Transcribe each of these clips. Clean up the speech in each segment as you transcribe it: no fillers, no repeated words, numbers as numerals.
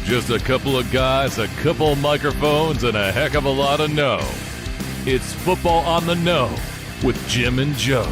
Just a couple of guys, a couple of microphones, and a heck of a lot of know. It's Football on the Know with Jim and Joe.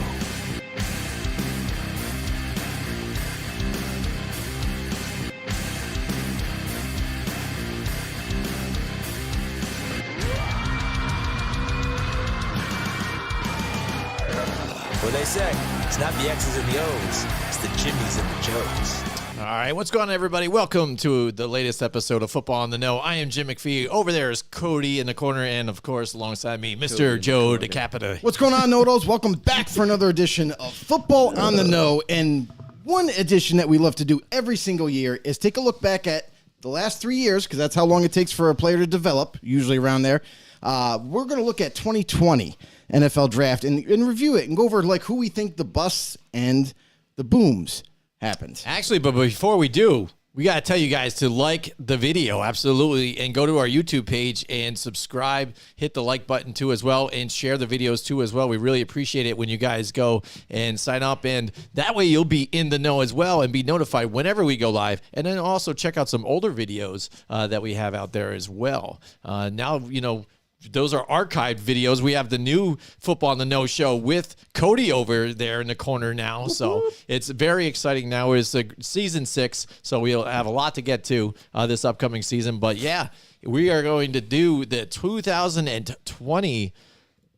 What they say, it's not the X's and the O's, it's the Jimmies and the Joes. All right, what's going on, everybody? Welcome to the latest episode of Football on the Know. I am Jim McPhee. Over there is Cody in the corner, and of course, alongside me, Mr. Joe DeCapita. What's going on, Nodos? Welcome back for another edition of Football on the Know. And one edition that we love to do every single year is take a look back at the last 3 years, because that's how long it takes for a player to develop, usually around there. We're going to look at 2020 NFL Draft and review it and go over like who we think the busts and the booms happened. Actually, but before we do, we got to tell you guys to like the video, absolutely, and go to our YouTube page and subscribe, hit the like button too as well, and share the videos too as well. We really appreciate it when you guys go and sign up, and that way you'll be in the know as well and be notified whenever we go live. And then also check out some older videos that we have out there as well. Now, you know, those are archived videos. We have the new Football on the Know show with Cody over there in the corner now. So it's very exciting now. It's season 6, so we'll have a lot to get to this upcoming season. But yeah, we are going to do the 2020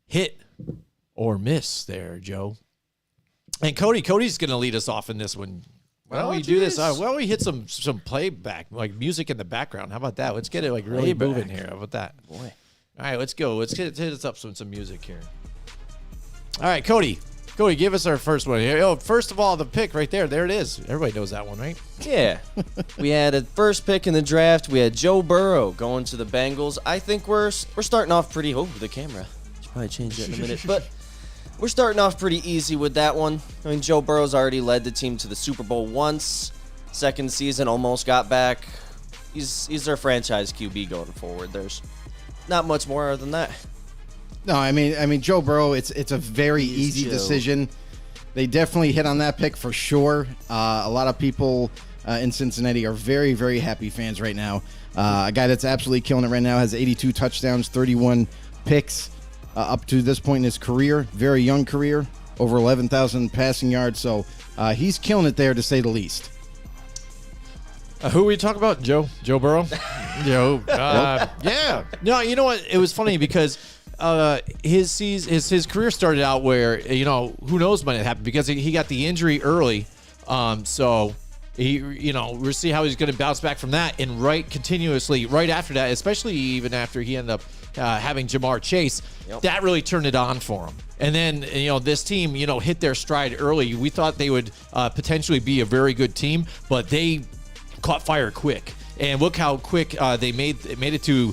hit or miss there, Joe. And Cody's going to lead us off in this one. Why don't we do this? Why don't we hit some playback, like music in the background? How about that? Let's get it like really moving here. How about that? Boy. All right, let's go. Let's hit us up some music here. All right, Cody. Cody, give us our first one here. Oh, first of all, the pick right there. There it is. Everybody knows that one, right? Yeah. We had a first pick in the draft. We had Joe Burrow going to the Bengals. I think we're starting off pretty... Oh, the camera. Should probably change that in a minute. But we're starting off pretty easy with that one. I mean, Joe Burrow's already led the team to the Super Bowl once. Second season, almost got back. He's their franchise QB going forward. There's not much more than that. No, I mean, Joe Burrow. It's a very easy decision. They definitely hit on that pick for sure. A lot of people in Cincinnati are very, very happy fans right now. A guy that's absolutely killing it right now has 82 touchdowns, 31 picks up to this point in his career. Very young career, over 11,000 passing yards. So he's killing it there, to say the least. Who we talk about? Joe Burrow? Joe. Yeah. No, you know what? It was funny because his career started out where, you know, who knows when it happened, because he got the injury early. So he, you know, we'll see how he's going to bounce back from that. And continuously right after that, especially even after he ended up having Jamar Chase, that really turned it on for him. And then, you know, this team, you know, hit their stride early. We thought they would potentially be a very good team, but they caught fire quick. And look how quick they made it to,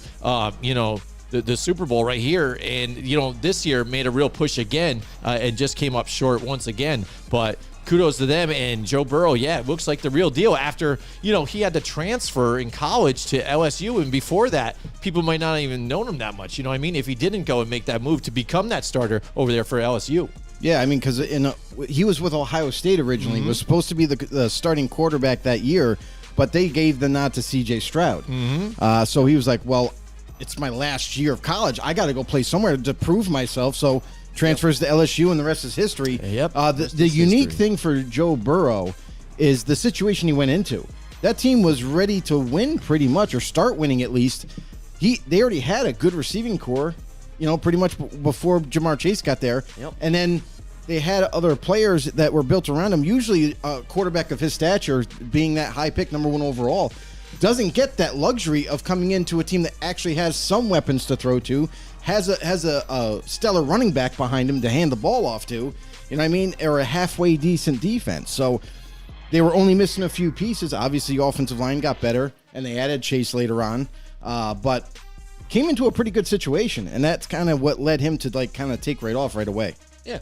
you know, the Super Bowl right here. And, you know, this year made a real push again and just came up short once again. But kudos to them. And Joe Burrow, yeah, it looks like the real deal after, you know, he had to transfer in college to LSU. And before that, people might not even known him that much. You know what I mean? If he didn't go and make that move to become that starter over there for LSU. Yeah, I mean, because he was with Ohio State originally. Was supposed to be the starting quarterback that year, but they gave the nod to C.J. Stroud. So he was like, well, it's my last year of college. I got to go play somewhere to prove myself. So transfers to LSU, and the rest is history. The unique thing for Joe Burrow is the situation he went into. That team was ready to win pretty much, or start winning at least. They already had a good receiving core, you know, pretty much before Jamar Chase got there. And then they had other players that were built around him. Usually a quarterback of his stature, being that high pick, number 1 overall, doesn't get that luxury of coming into a team that actually has some weapons to throw to, has a stellar running back behind him to hand the ball off to, you know what I mean, or a halfway decent defense. So they were only missing a few pieces. Obviously, the offensive line got better, and they added Chase later on, but came into a pretty good situation, and that's kind of what led him to like kind of take right off right away. Yeah.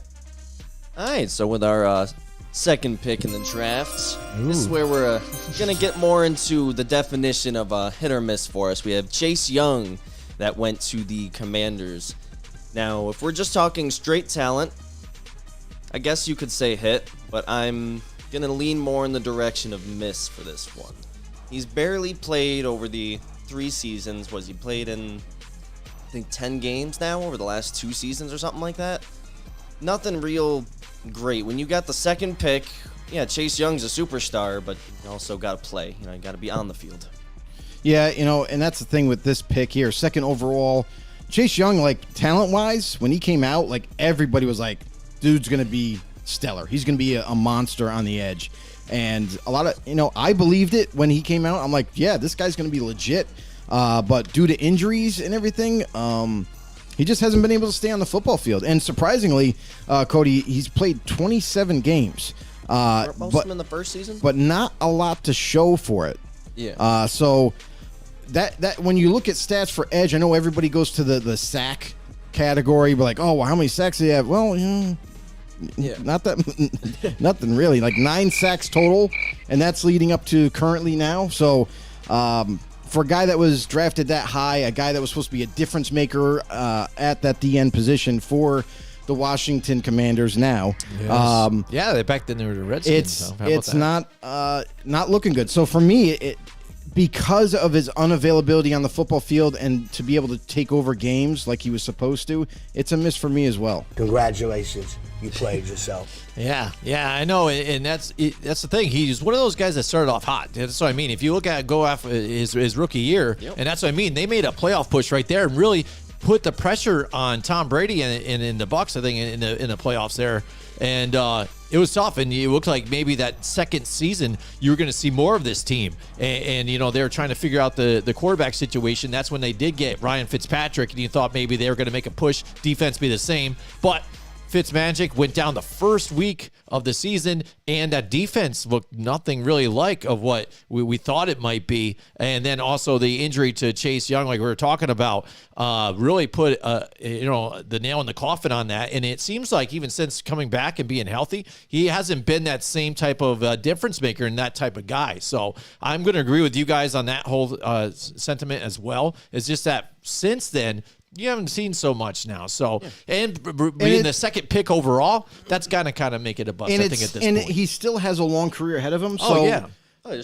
All right, so with our second pick in the draft, this is where we're going to get more into the definition of hit or miss for us. We have Chase Young that went to the Commanders. Now, if we're just talking straight talent, I guess you could say hit, but I'm going to lean more in the direction of miss for this one. He's barely played over the 3 seasons. He played in, I think, 10 games now over the last 2 seasons or something like that. Nothing real great. When you got the second pick, yeah, Chase Young's a superstar, but you also got to play. You got to be on the field. Yeah, and that's the thing with this pick here. Second overall, Chase Young, like, talent-wise, when he came out, like, everybody was like, dude's going to be stellar. He's going to be a monster on the edge. And a lot of, I believed it when he came out. I'm like, yeah, this guy's going to be legit. But due to injuries and everything, he just hasn't been able to stay on the football field. And surprisingly, Cody, he's played 27 games. Most of them in the first season? But not a lot to show for it. Yeah. So that when you look at stats for edge, I know everybody goes to the sack category, but like, oh, well, how many sacks do you have? Well, Yeah. not that, nothing really. Like 9 sacks total, and that's leading up to currently now. So, for a guy that was drafted that high, a guy that was supposed to be a difference maker at that DN position for the Washington Commanders now, Yeah, back then they were the Redskins. it's so how about that? not looking good. So for me, because of his unavailability on the football field and to be able to take over games like he was supposed to, it's a miss for me as well. Congratulations, you played yourself. Yeah, I know, and that's the thing. He's one of those guys that started off hot. That's what I mean. If you go after his rookie year, and that's what I mean. They made a playoff push right there and really put the pressure on Tom Brady in the Bucs, I think, in the playoffs there. And it was tough, and it looked like maybe that second season you were going to see more of this team. And they were trying to figure out the quarterback situation. That's when they did get Ryan Fitzpatrick, and you thought maybe they were going to make a push, defense be the same. But Fitzmagic went down the first week of the season, and that defense looked nothing really like of what we thought it might be. And then also the injury to Chase Young, like we were talking about, really put the nail in the coffin on that. And it seems like even since coming back and being healthy, he hasn't been that same type of difference maker and that type of guy. So I'm going to agree with you guys on that whole sentiment as well. It's just that since then, you haven't seen so much now. So, and being the second pick overall, that's got to kind of make it a bust, I think, at this point. He still has a long career ahead of him. So, Oh, yeah.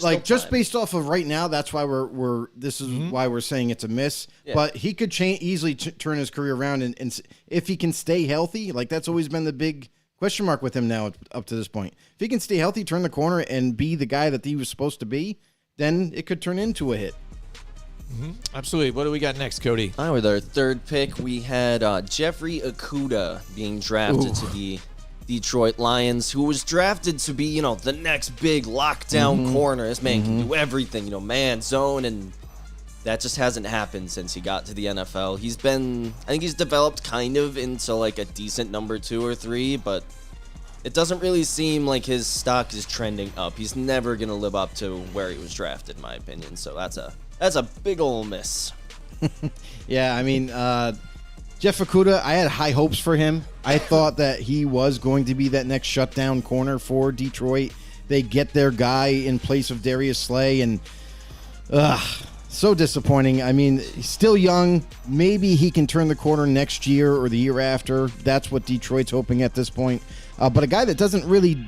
like, just based off of right now, that's why this is why we're saying it's a miss. Yeah. But he could easily turn his career around, and if he can stay healthy, like, that's always been the big question mark with him now up to this point. If he can stay healthy, turn the corner, and be the guy that he was supposed to be, then it could turn into a hit. Absolutely. What do we got next, Cody? All right, with our third pick, we had Jeffrey Okudah being drafted to the Detroit Lions, who was drafted to be, the next big lockdown corner. This man can do everything, man, zone, and that just hasn't happened since he got to the NFL. I think he's developed kind of into like a decent number 2 or 3, but it doesn't really seem like his stock is trending up. He's never going to live up to where he was drafted, in my opinion. So that's a big ol' miss. Yeah, I mean, Jeff Okudah, I had high hopes for him. I thought that he was going to be that next shutdown corner for Detroit. They get their guy in place of Darius Slay, and so disappointing. I mean, he's still young. Maybe he can turn the corner next year or the year after. That's what Detroit's hoping at this point. But a guy that doesn't really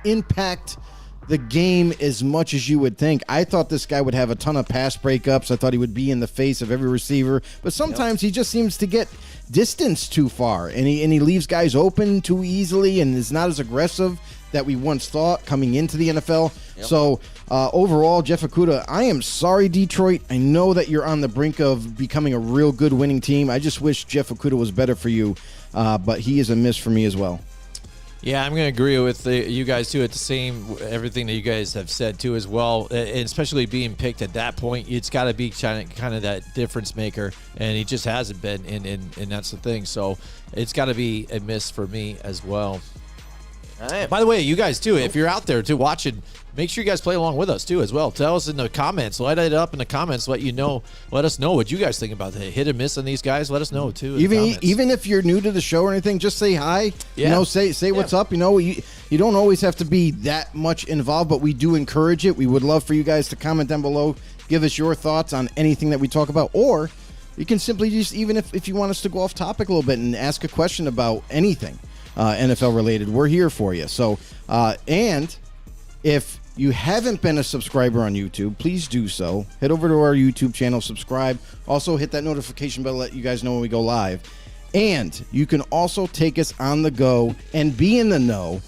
impact the game as much as you would think. I thought this guy would have a ton of pass breakups. I thought he would be in the face of every receiver. But sometimes he just seems to get distance too far, and he leaves guys open too easily and is not as aggressive that we once thought coming into the NFL. Yep. So overall, Jeff Okudah, I am sorry, Detroit. I know that you're on the brink of becoming a real good winning team. I just wish Jeff Okudah was better for you, but he is a miss for me as well. Yeah, I'm going to agree with you guys, too, at the same, everything that you guys have said, too, as well. And especially being picked at that point, it's got to be kind of that difference maker, and he just hasn't been, and that's the thing. So it's got to be a miss for me as well. All right. By the way, you guys, too, if you're out there, too, watching, make sure you guys play along with us, too, as well. Tell us in the comments. Light it up in the comments. Let us know what you guys think about the hit and miss on these guys. Let us know, too, in the comments. Even if you're new to the show or anything, just say hi. Yeah. Say what's up. You don't always have to be that much involved, but we do encourage it. We would love for you guys to comment down below. Give us your thoughts on anything that we talk about, or you can simply just, even if you want us to go off topic a little bit and ask a question about anything NFL related, we're here for you. So, and if you haven't been a subscriber on YouTube, please do so. Head over to our YouTube channel, subscribe. Also, hit that notification bell to let you guys know when we go live. And you can also take us on the go and be in the know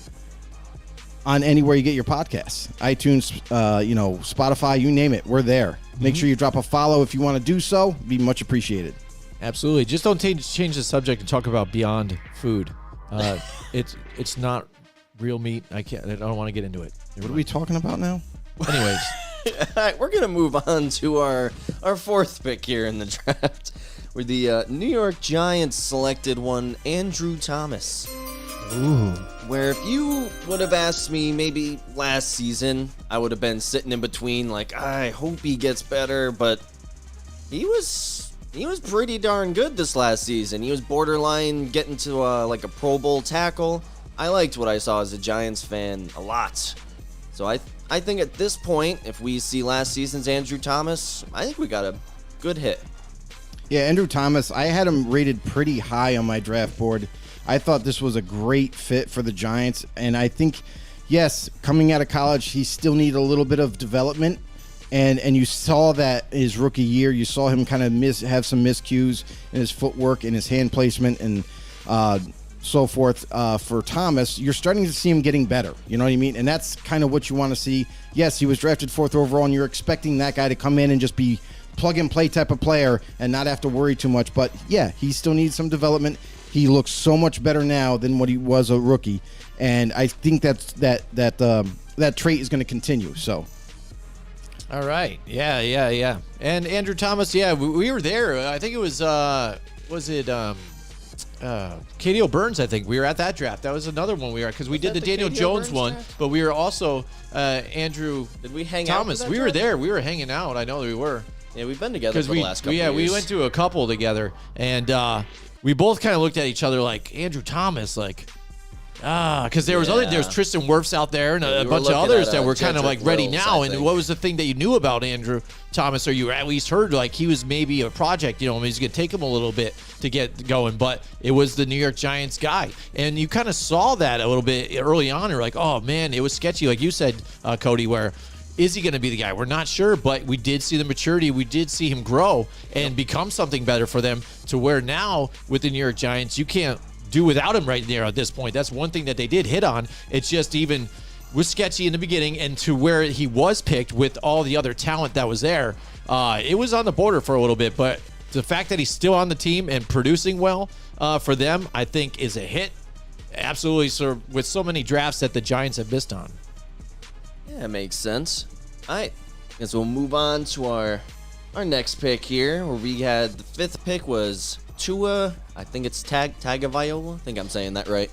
on anywhere you get your podcasts. iTunes, Spotify, you name it. We're there. Make sure you drop a follow if you want to do so. Be much appreciated. Absolutely. Just don't change the subject and talk about Beyond Food. It's not real meat. I don't want to get into it. What are we talking about now? Anyways. All right, we're going to move on to our fourth pick here in the draft, where the New York Giants selected one Andrew Thomas. Ooh. Where if you would have asked me maybe last season, I would have been sitting in between like, I hope he gets better, but he was pretty darn good this last season. He was borderline getting to like a Pro Bowl tackle. I liked what I saw as a Giants fan a lot. So I think at this point, if we see last season's Andrew Thomas, I think we got a good hit. Yeah, Andrew Thomas, I had him rated pretty high on my draft board. I thought this was a great fit for the Giants, and I think, yes, coming out of college, he still needed a little bit of development, and you saw that his rookie year. You saw him kind of have some miscues in his footwork and his hand placement and so forth. For Thomas, you're starting to see him getting better. You know what I mean? And that's kind of what you want to see. Yes, he was drafted 4th overall, and you're expecting that guy to come in and just be plug-and-play type of player and not have to worry too much. But, yeah, he still needs some development. He looks so much better now than what he was a rookie, and I think that trait is going to continue. So, All right. Yeah. And Andrew Thomas, we were there. I think it was Katie O'Burns, I think. We were at that draft. That was another one we were at because we did the Daniel Katie Jones O'Burns one, draft? but we were also Andrew Did we hang out Thomas. for that We were draft? there. We were hanging out. I know we were. Yeah, we've been together for Because the last couple years. we went to a couple together, and we both kind of looked at each other like, Andrew Thomas, like, because there was Tristan Wirfs out there and Yeah, a we were bunch of looking others at, that were kind of Jedrick like ready Wills, now. I And think. what was the thing that you knew about Andrew Thomas, or you at least heard like he was maybe a project? You know, he's going to take him a little bit to get going, but it was the New York Giants guy, and you kind of saw that a little bit early on. You're like, oh man, it was sketchy, like you said, Cody, where. Is he going to be the guy? We're not sure, but we did see the maturity. We did see him grow and become something better for them to where now with the New York Giants, you can't do without him right there at this point. That's one thing that they did hit on. It's just even was sketchy in the beginning, and to where he was picked with all the other talent that was there, it was on the border for a little bit. But the fact that he's still on the team and producing well for them, I think is a hit. Absolutely, sir, with so many drafts that the Giants have missed on. Yeah, it makes sense. All right, guess we'll move on to our next pick here, where we had the 5th pick was Tua. I think it's Tagovailoa. I think I'm saying that right.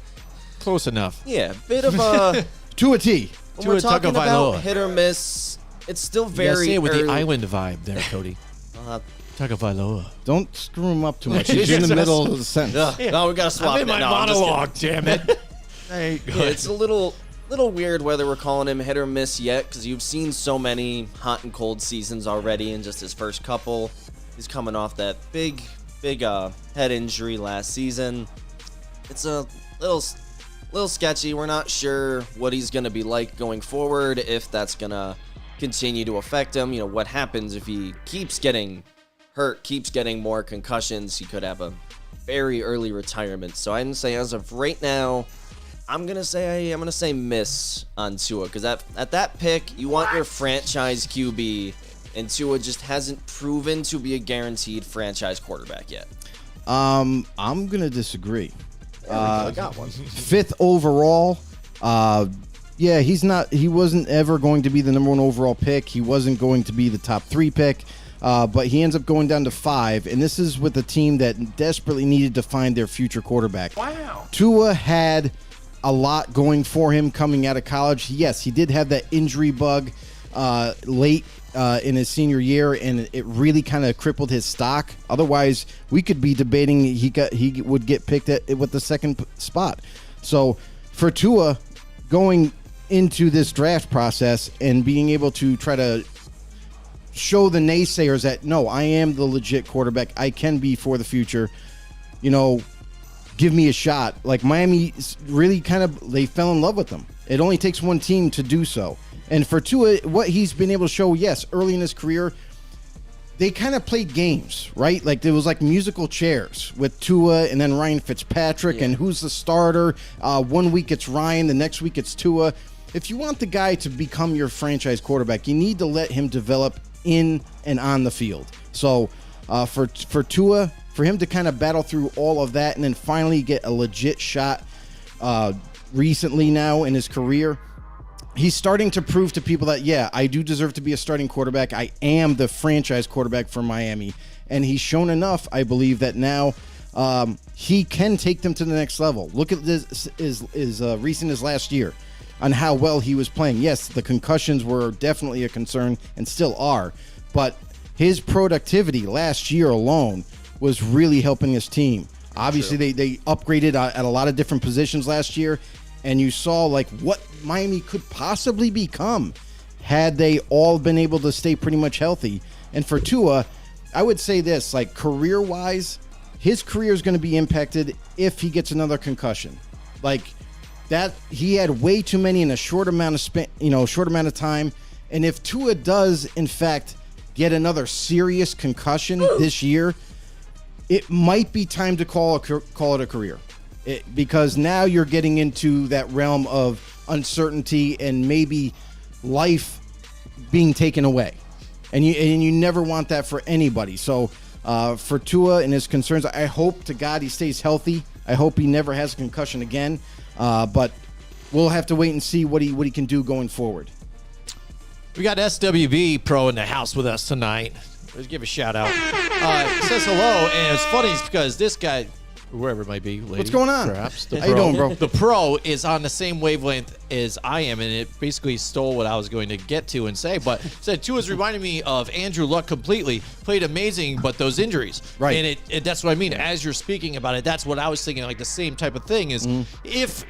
Close enough. Yeah, bit of a to a T. when we're Tua talking Tagovailoa. about hit or miss. It's still Yeah, very say it with early. the island vibe there, Cody. Tagovailoa. Don't screw him up too much. He's in the middle of the sentence. Ugh, no, we gotta swap I'm it. in my No, I'm just kidding. monologue, damn it. Hey, Yeah, it's a little weird whether we're calling him hit or miss yet, because you've seen so many hot and cold seasons already in just his first couple. He's coming off that big head injury last season. It's a little sketchy. We're not sure what he's gonna be like going forward, if that's gonna continue to affect him. You know, what happens if he keeps getting hurt, keeps getting more concussions? He could have a very early retirement. So I'd say as of right now, I'm gonna say miss on Tua, because at that pick you want your franchise QB, and Tua just hasn't proven to be a guaranteed franchise quarterback yet. I'm gonna disagree. I got one. 5th overall. Yeah, he wasn't ever going to be the number 1 overall pick. He wasn't going to be the top 3 pick. But he ends up going down to 5, and this is with a team that desperately needed to find their future quarterback. Wow. Tua had a lot going for him coming out of college. Yes, he did have that injury bug late in his senior year, and it really kind of crippled his stock. Otherwise, we could be debating he would get picked with the 2nd spot. So for Tua, going into this draft process and being able to try to show the naysayers that, no, I am the legit quarterback, I can be for the future, give me a shot. Like Miami really they fell in love with him. It only takes one team to do so. And for Tua, what he's been able to show, yes, early in his career, they kind of played games, right? Like there was like musical chairs with Tua and then Ryan Fitzpatrick and who's the starter. 1 week it's Ryan, the next week it's Tua. If you want the guy to become your franchise quarterback, you need to let him develop in and on the field. So for Tua, for him to kind of battle through all of that and then finally get a legit shot recently now in his career, he's starting to prove to people that, yeah, I do deserve to be a starting quarterback. I am the franchise quarterback for Miami. And he's shown enough, I believe, that now he can take them to the next level. Look at this as recent as last year on how well he was playing. Yes, the concussions were definitely a concern and still are. But his productivity last year alone was really helping his team. Obviously, they upgraded at a lot of different positions last year. And you saw like what Miami could possibly become had they all been able to stay pretty much healthy. And for Tua, I would say this, like career-wise, his career is going to be impacted if he gets another concussion. Like that, he had way too many in a short amount of time. And if Tua does, in fact, get another serious concussion this year, it might be time to call it a career. Because now you're getting into that realm of uncertainty and maybe life being taken away, and you never want that for anybody. So for Tua and his concerns, I hope to God he stays healthy. I hope he never has a concussion again. But we'll have to wait and see what he can do going forward. We got SWB Pro in the house with us tonight. Let's give a shout out. Says hello, and it's funny because this guy, whoever it might be, lady, what's going on? Perhaps How you doing, bro? The pro is on the same wavelength as I am, and it basically stole what I was going to get to and say. But said Tua's reminding me of Andrew Luck completely. Played amazing, but those injuries, right? And it that's what I mean. As you're speaking about it, that's what I was thinking. Like the same type of thing is if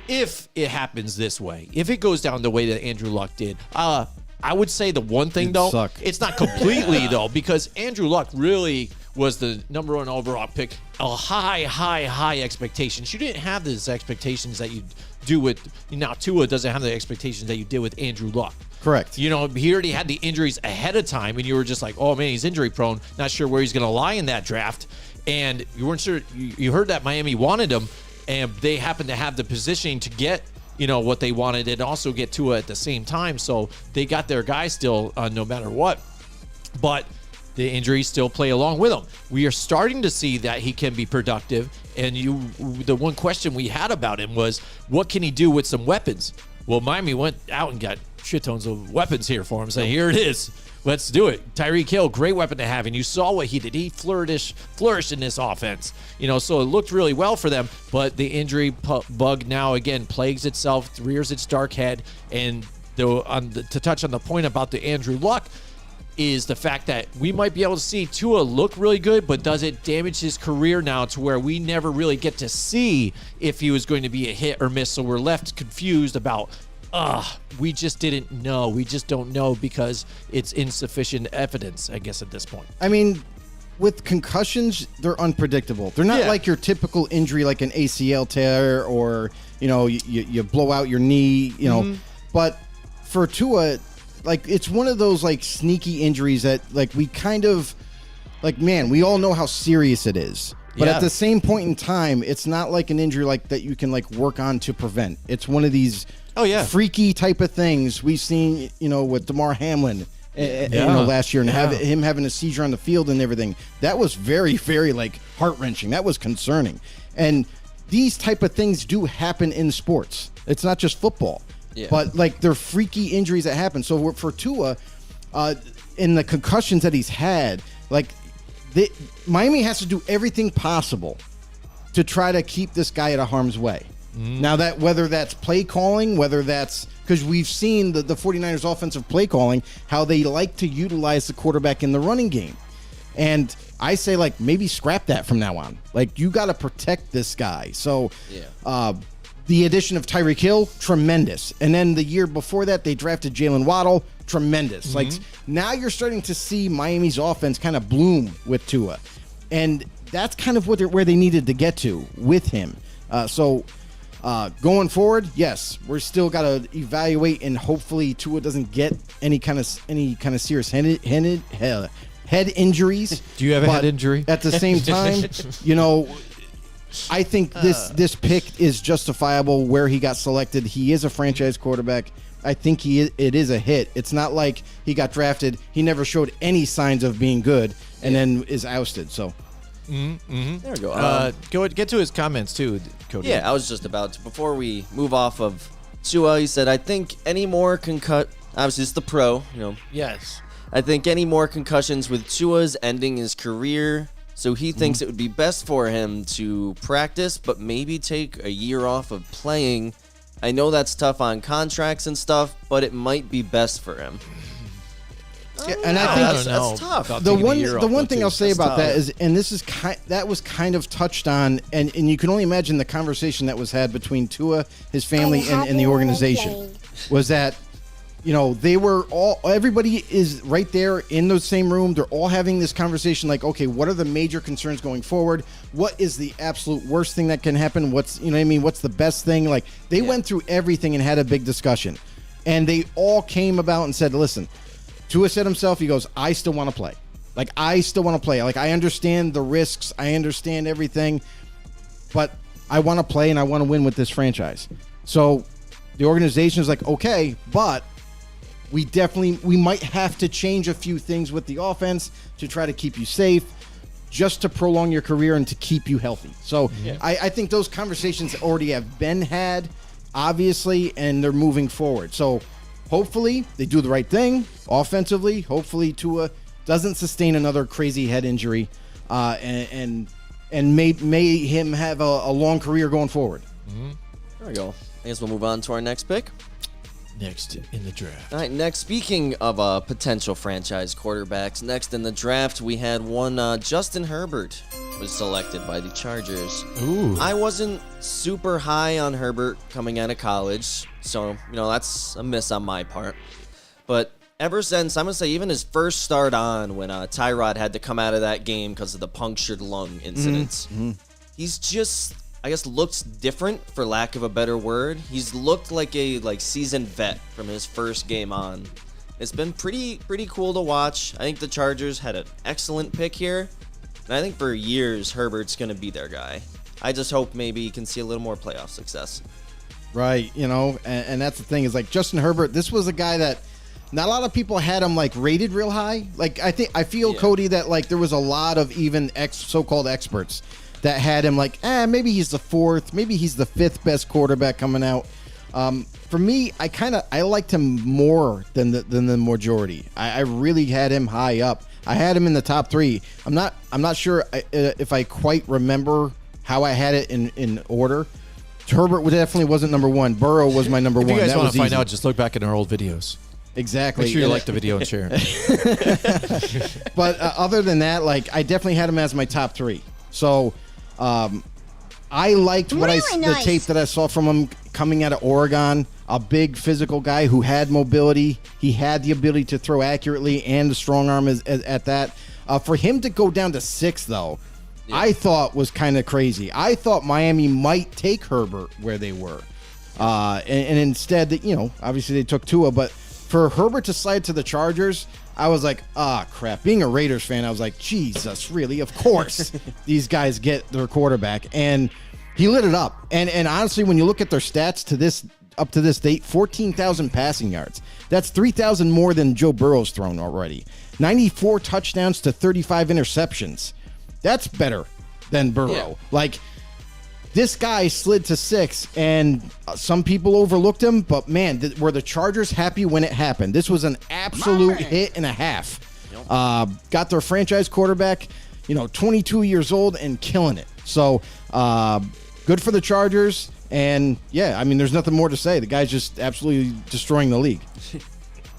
it happens this way, if it goes down the way that Andrew Luck did, I would say the one thing though, it's not completely though, because Andrew Luck really was the number 1 overall pick. A high expectations. You didn't have those expectations that you do with, now Tua doesn't have the expectations that you did with Andrew Luck. Correct. You know, he already had the injuries ahead of time, and you were just like, oh man, he's injury prone, not sure where he's going to lie in that draft. And you weren't sure, you heard that Miami wanted him, and they happened to have the positioning to get, you know, what they wanted and also get Tua at the same time. So they got their guy still no matter what. But the injuries still play along with him. We are starting to see that he can be productive. And the one question we had about him was, what can he do with some weapons? Well, Miami went out and got shit tons of weapons here for him. Saying, here it is. Let's do it. Tyreek Hill, great weapon to have. And you saw what he did. He flourished in this offense. You know, so it looked really well for them. But the injury bug now, again, plagues itself, rears its dark head. And to touch on the point about the Andrew Luck, is the fact that we might be able to see Tua look really good, but does it damage his career now to where we never really get to see if he was going to be a hit or miss? So we're left confused about, we just didn't know. We just don't know because it's insufficient evidence, I guess, at this point. I mean, with concussions, they're unpredictable. They're not like your typical injury like an ACL tear or, you know, you blow out your knee, you know. But for Tua, like, it's one of those like sneaky injuries that like we kind of like, man, we all know how serious it is. But at the same point in time, it's not like an injury like that you can like work on to prevent. It's one of these freaky type of things we've seen, you know, with DeMar Hamlin you know, last year, and him having a seizure on the field and everything. That was very, very like heart-wrenching. That was concerning. And these type of things do happen in sports. It's not just football. Yeah. But like they're freaky injuries that happen. So for Tua, in the concussions that he's had, like Miami has to do everything possible to try to keep this guy out of harm's way. Now that whether that's play calling, whether that's because we've seen the 49ers offensive play calling, how they like to utilize the quarterback in the running game. And I say like maybe scrap that from now on. Like you got to protect this guy. So the addition of Tyreek Hill, tremendous. And then the year before that, they drafted Jalen Waddle, tremendous. Like now you're starting to see Miami's offense kind of bloom with Tua. And that's kind of where they needed to get to with him. So Going forward, yes, we're still got to evaluate, and hopefully Tua doesn't get any kind of serious head injuries. Do you have a But head injury? At the same time, I think this pick is justifiable where he got selected. He is a franchise quarterback. I think it is a hit. It's not like he got drafted. He never showed any signs of being good and then is ousted. So There we go. Go get to his comments too, Cody. Yeah, I was just about to. Before we move off of Tua, he said, I think any more obviously it's the pro, Yes. I think any more concussions with Tua's ending his career, so he thinks it would be best for him to practice, but maybe take a year off of playing. I know that's tough on contracts and stuff, but it might be best for him. yeah, and I think That's tough. about the taking a one year the off, one though, thing too. I'll say That's about tough. that is, and this is that was kind of touched on, and you can only imagine the conversation that was had between Tua, his family, and the organization, was that they were everybody is right there in the same room. They're all having this conversation like, okay, what are the major concerns going forward? What is the absolute worst thing that can happen? What's what's the best thing? Like they went through everything and had a big discussion, and they all came about and said, listen. Tua said himself, he goes, I still want to play. Like, I still want to play. Like, I understand the risks. I understand everything. But I want to play and I want to win with this franchise. So the organization is like, okay, but we might have to change a few things with the offense to try to keep you safe, just to prolong your career and to keep you healthy. So I think those conversations already have been had, obviously, and they're moving forward. So hopefully they do the right thing offensively. Hopefully Tua doesn't sustain another crazy head injury, and may him have a long career going forward. There we go. I guess we'll move on to our next pick. Next in the draft. All right, next, speaking of potential franchise quarterbacks, next in the draft, we had one Justin Herbert was selected by the Chargers. Ooh. I wasn't super high on Herbert coming out of college, so, that's a miss on my part. But ever since, I'm going to say even his first start on when Tyrod had to come out of that game because of the punctured lung incidents, he's just, I guess, looks different, for lack of a better word. He's looked like a seasoned vet from his first game on. It's been pretty cool to watch. I think the Chargers had an excellent pick here, and I think for years Herbert's going to be their guy. I just hope maybe he can see a little more playoff success. Right, and that's the thing is like Justin Herbert. This was a guy that not a lot of people had him rated real high. I feel Cody that there was a lot of even so-called experts that had him maybe he's the fourth, maybe he's the fifth best quarterback coming out. For me, I liked him more than the majority. I really had him high up. I had him in the top three. I'm not sure if I quite remember how I had it in order. Herbert definitely wasn't number one. Burrow was my number If one. you guys That want was to find easy. out, just look back at our old videos. Exactly. Make sure you like the video and share it. But other than that, I definitely had him as my top three. So I liked the tape that I saw from him coming out of Oregon. A big physical guy who had mobility. He had the ability to throw accurately and the strong arm at that. For him to go down to 6, though, I thought was kind of crazy. I thought Miami might take Herbert where they were. And instead, obviously they took Tua. But for Herbert to slide to the Chargers, I was like, crap. Being a Raiders fan, I was like, Jesus, really? Of course these guys get their quarterback. And he lit it up. And honestly, when you look at their stats up to this date, 14,000 passing yards. That's 3,000 more than Joe Burrow's thrown already. 94 touchdowns to 35 interceptions. That's better than Burrow. Yeah. This guy slid to 6, and some people overlooked him, but man, were the Chargers happy when it happened. This was an absolute hit and a half. Got their franchise quarterback, 22 years old and killing it. So good for the Chargers. And there's nothing more to say. The guy's just absolutely destroying the league.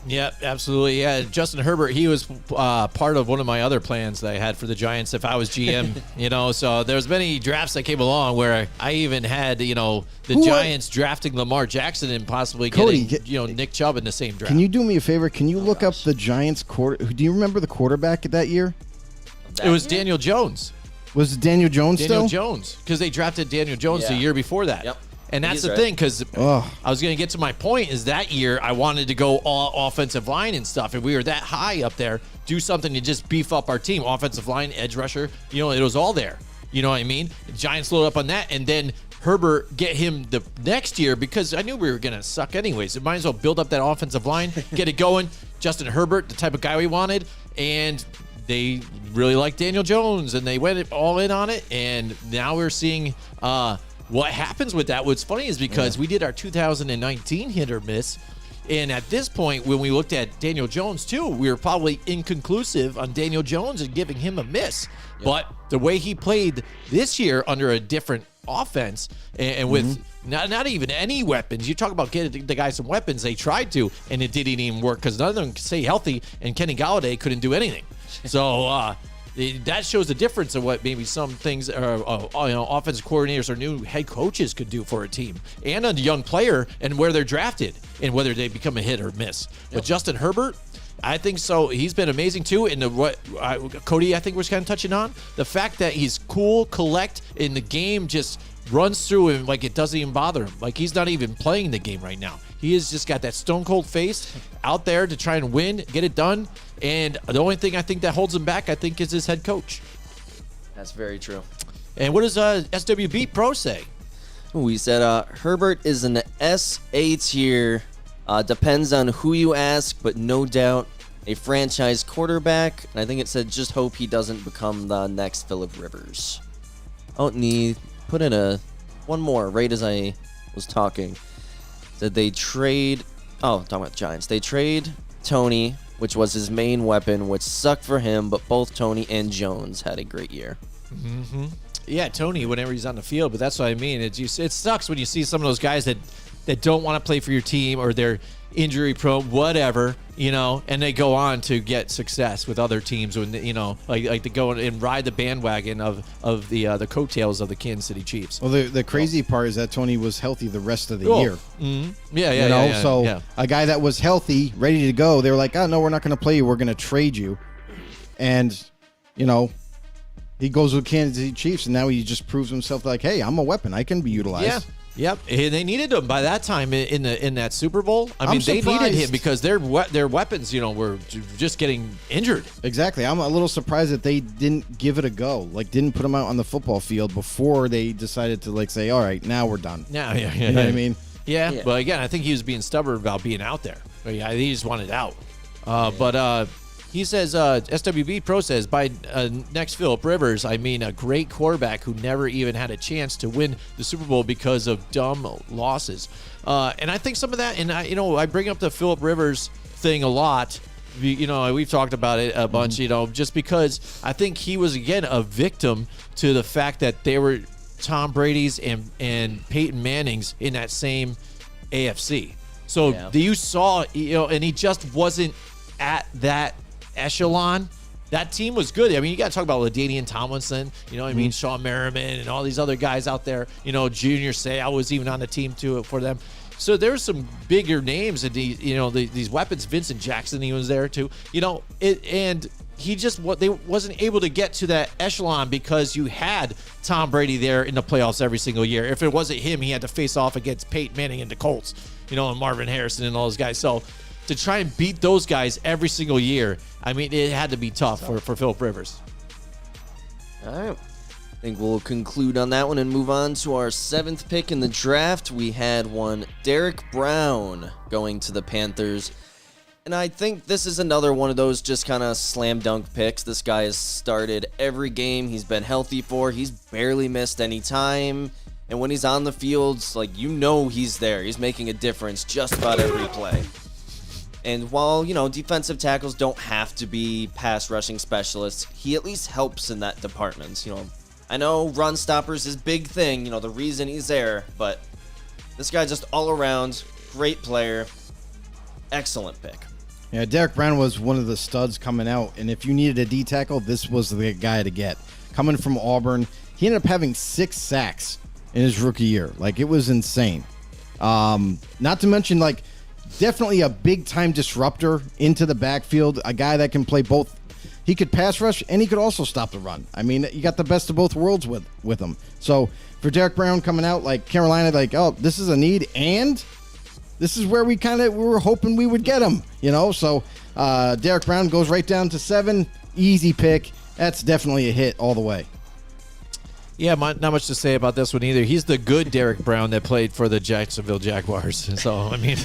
Yeah, absolutely. Yeah, Justin Herbert, he was part of one of my other plans that I had for the Giants if I was GM, so there's many drafts that came along where I even had, the Giants drafting Lamar Jackson and possibly Cody, getting, Nick Chubb in the same draft. Can you do me a favor? Can you look up the Giants do you remember the quarterback that year? It was Daniel Jones. Was it Daniel Jones Daniel still? Jones, because they drafted Daniel Jones the year before that. Yep. And that's He's the right. thing, because Ugh. I was going to get to my point is that year I wanted to go all offensive line and stuff, and we were that high up there, do something to just beef up our team. Offensive line, edge rusher, it was all there. You know what I mean? The Giants load up on that, and then Herbert get him the next year because I knew we were going to suck anyways. It might as well build up that offensive line, get it going. Justin Herbert, the type of guy we wanted, and they really liked Daniel Jones, and they went all in on it, and now we're seeing what happens with that. What's funny is because we did our 2019 hit or miss, and at this point, when we looked at Daniel Jones too, we were probably inconclusive on Daniel Jones and giving him a miss. But the way he played this year under a different offense and with not even any weapons, you talk about getting the guys some weapons, they tried to, and it didn't even work because none of them could stay healthy, and Kenny Galladay couldn't do anything. So that shows the difference of what maybe some things offensive coordinators or new head coaches could do for a team and a young player and where they're drafted and whether they become a hit or miss. But Justin Herbert, I think so. He's been amazing too. And Cody, I think was kind of touching on the fact that he's cool, collect, and the game just runs through him like it doesn't even bother him. Like he's not even playing the game right now. He has just got that stone cold face out there to try and win, get it done. And the only thing I think that holds him back, I think, is his head coach. That's very true. And what does SWB Pro say? We said Herbert is an S.A. tier. Depends on who you ask, but no doubt a franchise quarterback. And I think it said just hope he doesn't become the next Phillip Rivers. Oh, and put in one more right as I was talking. Said they trade. Oh, talking about the Giants. They trade Tony, which was his main weapon, which sucked for him, but both Tony and Jones had a great year. Yeah, Tony, whenever he's on the field, but that's what I mean. It sucks when you see some of those guys that don't want to play for your team or they're injury prone, whatever, and they go on to get success with other teams when, like to go and ride the bandwagon of the coattails of the Kansas City Chiefs. Well, the crazy part is that Tony was healthy the rest of the Oh. year. Mm-hmm. Yeah. So a guy that was healthy, ready to go, they were like, oh, no, we're not going to play you. We're going to trade you. And, he goes with Kansas City Chiefs, and now he just proves himself like, hey, I'm a weapon. I can be utilized. Yeah. Yep, and they needed him by that time in that Super Bowl. I mean, they needed him because their weapons, were just getting injured. Exactly. I'm a little surprised that they didn't give it a go, like didn't put him out on the football field before they decided to say, all right, now we're done. Yeah. You know what I mean? Yeah, but again, I think he was being stubborn about being out there. He just wanted out. But he says, SWB Pro says, by next Phillip Rivers, I mean a great quarterback who never even had a chance to win the Super Bowl because of dumb losses. And I think some of that, and I bring up the Phillip Rivers thing a lot. We've talked about it a bunch, just because I think he was, again, a victim to the fact that they were Tom Brady's and Peyton Manning's in that same AFC. So you saw, and he just wasn't at that echelon. That team was good. I mean, you got to talk about LaDainian Tomlinson, Sean Merriman and all these other guys out there. Junior Seau was even on the team too for them. So there's some bigger names and these weapons. Vincent Jackson, he was there too. And he just wasn't able to get to that echelon because you had Tom Brady there in the playoffs every single year. If it wasn't him, he had to face off against Peyton Manning and the Colts, and Marvin Harrison and all those guys. So to try and beat those guys every single year, I mean, it had to be tough for Phillip Rivers. All right. I think we'll conclude on that one and move on to our 7th pick in the draft. We had Derek Brown going to the Panthers. And I think this is another one of those just kind of slam dunk picks. This guy has started every game he's been healthy for. He's barely missed any time. And when he's on the field, he's there. He's making a difference just about every play. And while, defensive tackles don't have to be pass rushing specialists, he at least helps in that department. I know run stoppers is big thing, the reason he's there, but this guy just all around, great player, excellent pick. Yeah, Derek Brown was one of the studs coming out, and if you needed a D tackle, this was the guy to get. Coming from Auburn, he ended up having 6 sacks in his rookie year. It was insane. Not to mention, definitely a big-time disruptor into the backfield, a guy that can play both. He could pass rush, and he could also stop the run. I mean, you got the best of both worlds with him. So for Derek Brown coming out, like Carolina, like, oh, this is a need, and this is where we were hoping we would get him, So Derek Brown goes right down to 7, easy pick. That's definitely a hit all the way. Yeah, not much to say about this one either. He's the good Derek Brown that played for the Jacksonville Jaguars. So, I mean,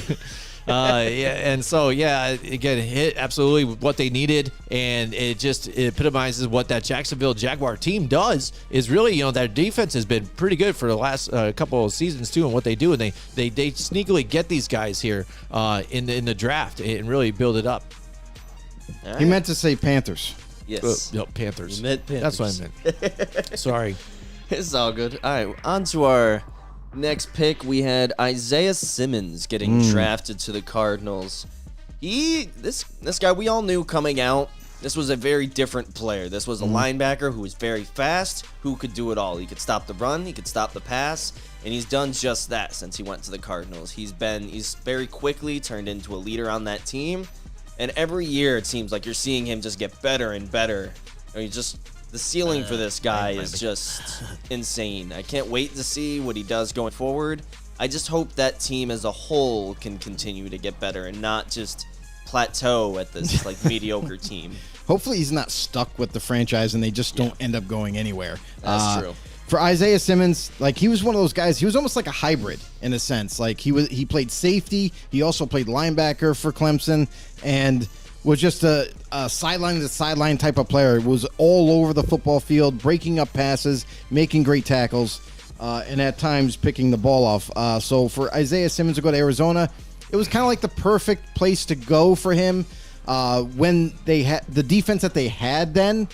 again, hit absolutely what they needed, and it epitomizes what that Jacksonville Jaguar team does. Is really, their defense has been pretty good for the last couple of seasons too, and what they do, and they sneakily get these guys here in the draft and really build it up. He meant to say Panthers. Yes. Panthers. You meant Panthers. That's what I meant. Sorry. It's all good. All right, on to our next pick. We had Isaiah Simmons getting drafted to the Cardinals. This guy we all knew coming out. This was a very different player. This was a linebacker who was very fast, who could do it all. He could stop the run, he could stop the pass, and he's done just that since he went to the Cardinals. He's very quickly turned into a leader on that team, and every year it seems like you're seeing him just get better and better. I mean, the ceiling for this guy is just insane. I can't wait to see what he does going forward. I just hope that team as a whole can continue to get better and not just plateau at this mediocre team. Hopefully he's not stuck with the franchise and they just don't end up going anywhere. That's true. For Isaiah Simmons, he was one of those guys. He was almost like a hybrid in a sense. He played safety. He also played linebacker for Clemson, and was just a sideline to sideline type of player. Was all over the football field, breaking up passes, making great tackles, and at times picking the ball off. So for Isaiah Simmons to go to Arizona, it was kind of like the perfect place to go for him. When they had the defense that they had then,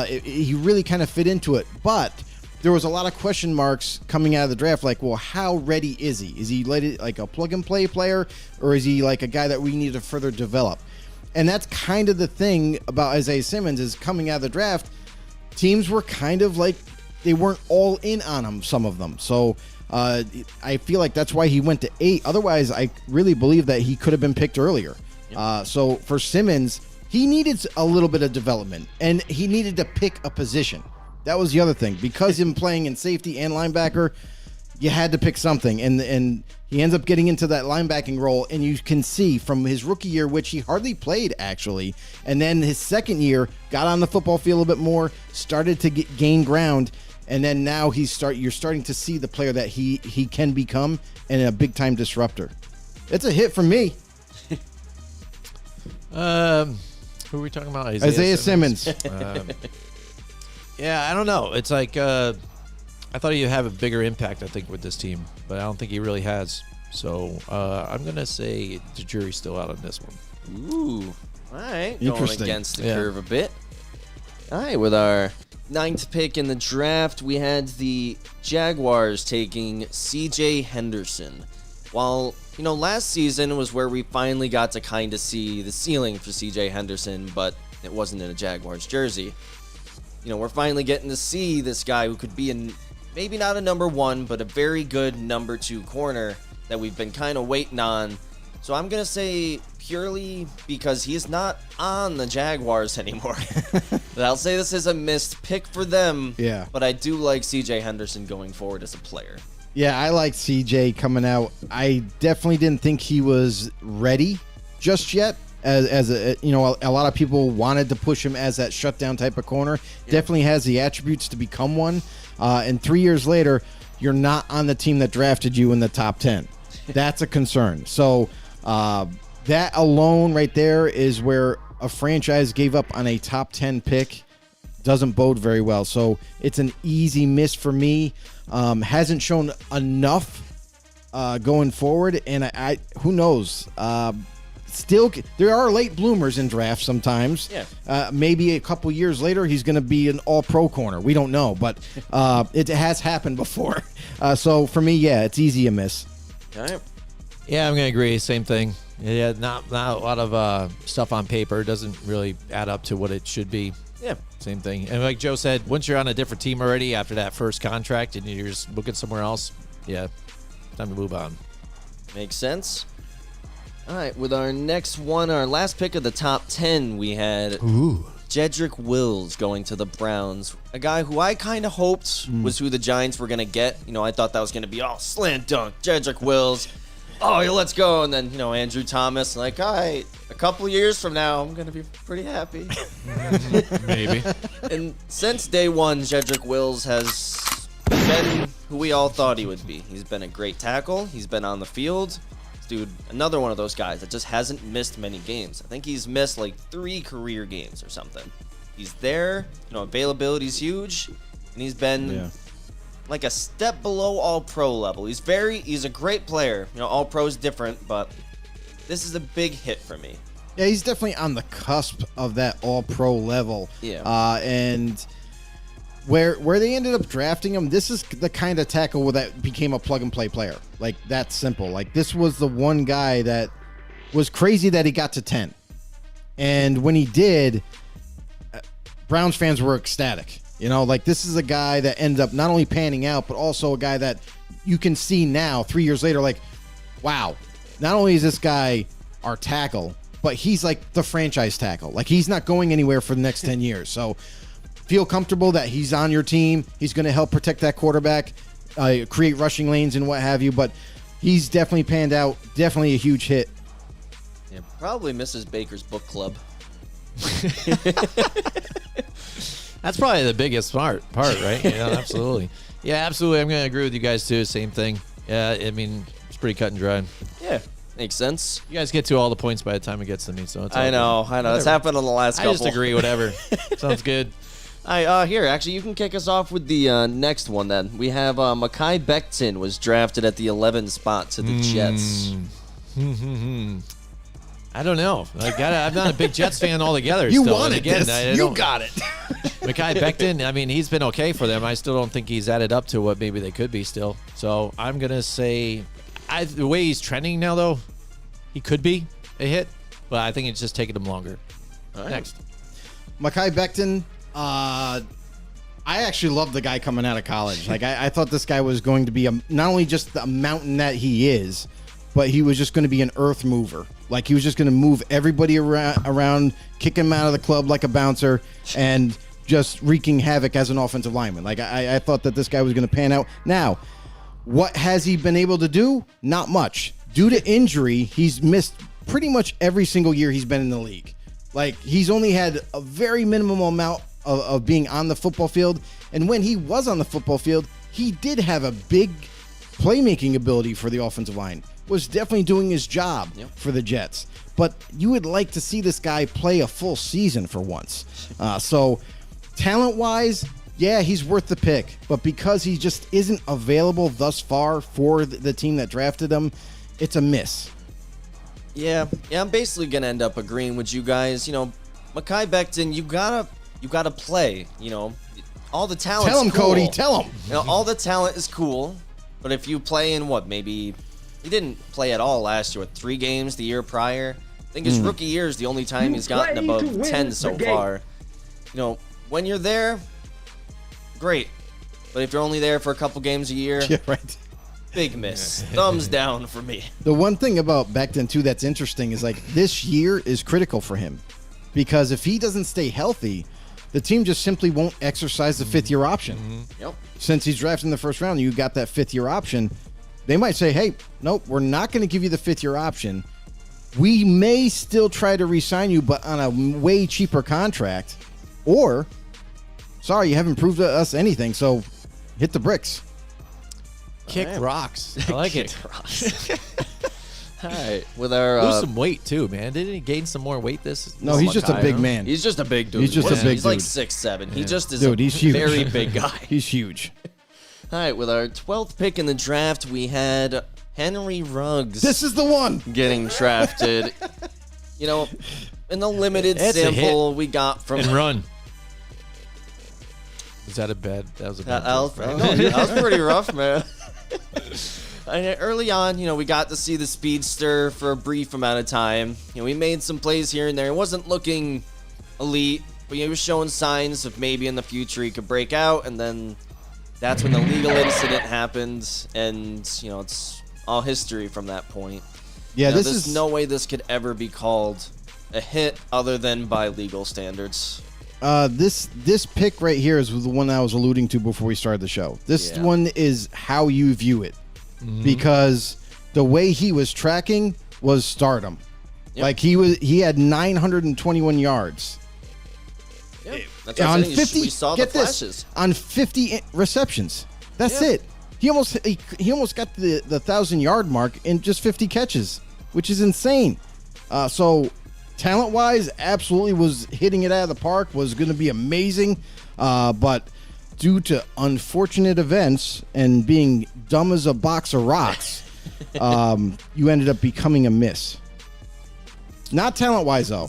he really kind of fit into it. But there was a lot of question marks coming out of the draft, how ready is he? Is he like a plug-and-play player, or is he like a guy that we need to further develop? And that's kind of the thing about Isaiah Simmons is coming out of the draft, teams were kind of like they weren't all in on him, some of them. So I feel like that's why he went to 8. Otherwise, I really believe that he could have been picked earlier. So for Simmons, he needed a little bit of development, and he needed to pick a position. That was the other thing. Because him playing in safety and linebacker, you had to pick something, and he ends up getting into that linebacking role, and you can see from his rookie year, which he hardly played actually, and then his second year got on the football field a bit more, started to gain ground, and then now you're starting to see the player that he can become, and a big time disruptor. It's a hit from me. Who are we talking about? Isaiah Simmons. Yeah, I don't know. It's like I thought he'd have a bigger impact, I think, with this team, but I don't think he really has. So I'm going to say the jury's still out on this one. Ooh. All right. Going Interesting. against the curve a bit. All right. With our 9th pick in the draft, we had the Jaguars taking C.J. Henderson. While, last season was where we finally got to kind of see the ceiling for C.J. Henderson, but it wasn't in a Jaguars jersey. We're finally getting to see this guy who could be maybe not a number 1, but a very good number 2 corner that we've been kind of waiting on. So I'm going to say purely because he's not on the Jaguars anymore. But I'll say this is a missed pick for them. Yeah. But I do like C.J. Henderson going forward as a player. Yeah, I like CJ coming out. I definitely didn't think he was ready just yet. As a lot of people wanted to push him as that shutdown type of corner. Yeah. Definitely has the attributes to become one. And 3 years later, you're not on the team that drafted you in the top 10. That's a concern. So that alone right there is where a franchise gave up on a top 10 pick. Doesn't bode very well. So it's an easy miss for me. Hasn't shown enough going forward, and I who knows. Still, there are late bloomers in drafts sometimes. Yeah. Maybe a couple years later, he's going to be an all-pro corner. We don't know, but it has happened before. So for me, yeah, it's easy a miss. All right. Yeah, I'm going to agree. Same thing. Yeah, not a lot of stuff on paper. Doesn't really add up to what it should be. Yeah. Same thing. And like Joe said, once you're on a different team already after that first contract and you're just looking somewhere else, yeah, time to move on. Makes sense. All right, with our next one, our last pick of the top 10, we had Jedrick Wills going to the Browns, a guy who I kind of hoped was who the Giants were going to get. I thought that was going to be slant dunk, Jedrick Wills. Oh, yeah, let's go. And then, Andrew Thomas, like, all right, a couple years from now, I'm going to be pretty happy. Maybe. And since day one, Jedrick Wills has been who we all thought he would be. He's been a great tackle. He's been on the field. Dude, another one of those guys that just hasn't missed many games. I think he's missed like 3 career games or something. He's there. Availability's huge. And he's been like a step below all-pro level. He's a great player. All-pro's different, but this is a big hit for me. Yeah, he's definitely on the cusp of that all-pro level. Yeah. And where they ended up drafting him, this is the kind of tackle that became a plug-and-play player. Like, that's simple. Like, this was the one guy that was crazy that he got to 10. And when he did, Browns fans were ecstatic. Like, this is a guy that ended up not only panning out, but also a guy that you can see now, 3 years later, like, wow, not only is this guy our tackle, but he's like the franchise tackle. Like, he's not going anywhere for the next 10 years. So feel comfortable that he's on your team. He's going to help protect that quarterback, create rushing lanes and what have you. But he's definitely panned out. Definitely a huge hit. Yeah, probably Mrs. Baker's book club. That's probably the biggest part, right? Yeah, absolutely. Yeah, absolutely. I'm going to agree with you guys, too. Same thing. Yeah, I mean, it's pretty cut and dry. Yeah, makes sense. You guys get to all the points by the time it gets to me, so it's all I know. good. It's happened on the last I couple. just agree, whatever. Sounds good. Here, actually, you can kick us off with the next one then. We have Mekhi Becton was drafted at the 11th spot to the Jets. I don't know. I'm not a big Jets fan altogether. You still. wanted Again, this. You got it. Mekhi Becton, I mean, he's been okay for them. I still don't think he's added up to what maybe they could be still. So I'm going to say, the way he's trending now, though, he could be a hit. But I think it's just taking him longer. Right. Next. Mekhi Becton, I actually love the guy coming out of college. Like, I thought this guy was going to be not only just the mountain that he is, but he was just going to be an earth mover. Like, he was just going to move everybody around, kick him out of the club like a bouncer, and just wreaking havoc as an offensive lineman. Like, I thought that this guy was going to pan out. Now, what has he been able to do? Not much. Due to injury, he's missed pretty much every single year he's been in the league. Like, he's only had a very minimal amount of being on the football field. And when he was on the football field, he did have a big playmaking ability for the offensive line. Was definitely doing his job for the Jets. But you would like to see this guy play a full season for once. So, talent-wise, yeah, he's worth the pick. But because he just isn't available thus far for the team that drafted him, it's a miss. Yeah, I'm basically gonna end up agreeing with you guys. Mekhi Becton, you gotta play. All the talent. Tell him, cool. Cody. Tell him. All the talent is cool, but if you play in maybe he didn't play at all last year. 3 games the year prior. I think his rookie year is the only time he's gotten above 10 so far. When you're there, great. But if you're only there for a couple games a year, Yeah, right. big miss. Thumbs down for me. The one thing about Becton, too, that's interesting is, like, this year is critical for him. Because if he doesn't stay healthy, the team just simply won't exercise the 5th-year option. Yep. Since he's drafted in the first round, you got that 5th-year option. They might say, hey, nope, we're not going to give you the 5th-year option. We may still try to re-sign you, but on a way cheaper contract. Or, sorry, you haven't proved to us anything, so hit the bricks. Kick rocks. I like it. All right, with our Lose some weight, too, man. Didn't he gain some more weight this? No, he's just a big man. he's just a big dude. He's just a big He's like dude. 6'7". He just is Dude, a he's huge. very big guy. He's huge. All right, with our 12th pick in the draft, we had Henry Ruggs This is the one. getting drafted. In the limited It's a sample we got from And run. Is that a bad? That was a bad. that was pretty rough, man. And early on, we got to see the speedster for a brief amount of time. We made some plays here and there. It wasn't looking elite, but he was showing signs of maybe in the future he could break out. And then that's when the legal incident happened, and it's all history from that point. Yeah, There's no way this could ever be called a hit other than by legal standards. This pick right here is the one I was alluding to before we started the show. This Yeah. one is how you view it, because the way he was tracking was stardom. Yep. Like he had 921 yards That's what I'm on saying. 50. We saw get the this, flashes. on 50 receptions. That's Yeah. it. He almost got the 1,000-yard mark in just 50 catches, which is insane. So talent-wise, absolutely was hitting it out of the park. Was going to be amazing, but due to unfortunate events and being dumb as a box of rocks, you ended up becoming a miss. Not talent-wise, though.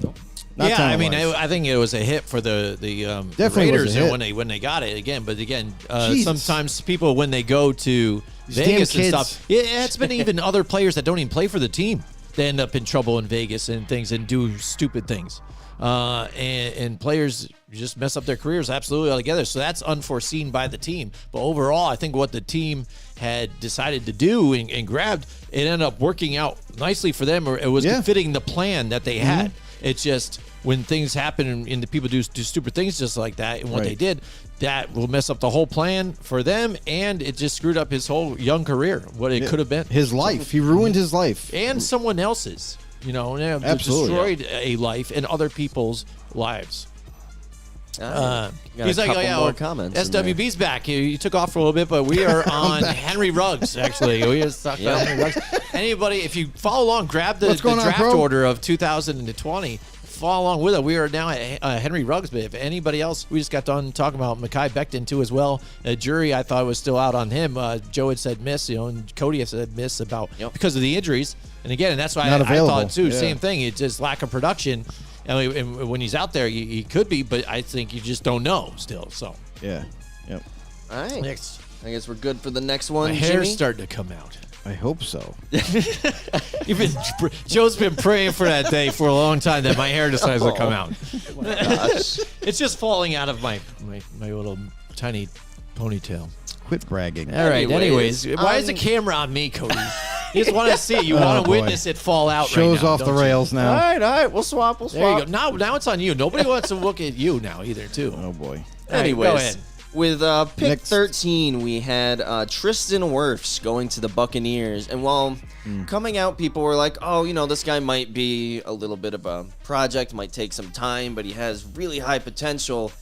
Not yeah, I mean, talent-wise. I think it was a hit for the Definitely was Raiders a hit. when they got it again. But again, Jesus. sometimes people when they go to These Vegas damn and kids. stuff, yeah, it's been even other players that don't even play for the team. They end up in trouble in Vegas and things and do stupid things. And players just mess up their careers absolutely altogether. So that's unforeseen by the team. But overall, I think what the team had decided to do and grabbed, it ended up working out nicely for them, or it was Yeah. fitting the plan that they had. It's just when things happen and the people do stupid things just like that, and what they Right. did, that will mess up the whole plan for them, and it just screwed up his whole young career, what it could have been. his life. He ruined his life. And someone else's, Absolutely. destroyed a life and other people's lives. Got He's a like, couple oh, yeah, more comments in there. SWB's back. You took off for a little bit, but we are on Henry Ruggs, actually. We just talked about Henry Ruggs. Anybody, if you follow along, grab the What's going on, draft bro? order of 2020. Follow along with it. We are now at Henry Ruggs, but if anybody else, we just got done talking about Mekhi Becton too as well. Jury, I thought was still out on him. Joe had said miss, and Cody had said miss about because of the injuries. And again, that's why Not I available. thought too. Yeah. Same thing. It's just lack of production. And when he's out there, he could be, but I think you just don't know still. So Yeah. Yep. All right. next, I guess we're good for the next one. my hair's Jimmy? starting to come out. I hope so. Joe's been praying for that day for a long time that my hair decides to come out. Gosh. It's just falling out of my little tiny ponytail. Quit bragging. All right. Anyways, Why is the camera on me, Cody? You just want to see it. You want to boy. witness it fall out. Shows right now, off the don't you? rails All now. right. We'll swap. There you go. Now it's on you. Nobody wants to look at you now either, too. Oh boy. All right, Anyways, go ahead. with pick Next. 13, we had Tristan Wirfs going to the Buccaneers. And while coming out, people were like, oh, this guy might be a little bit of a project, might take some time, but he has really high potential.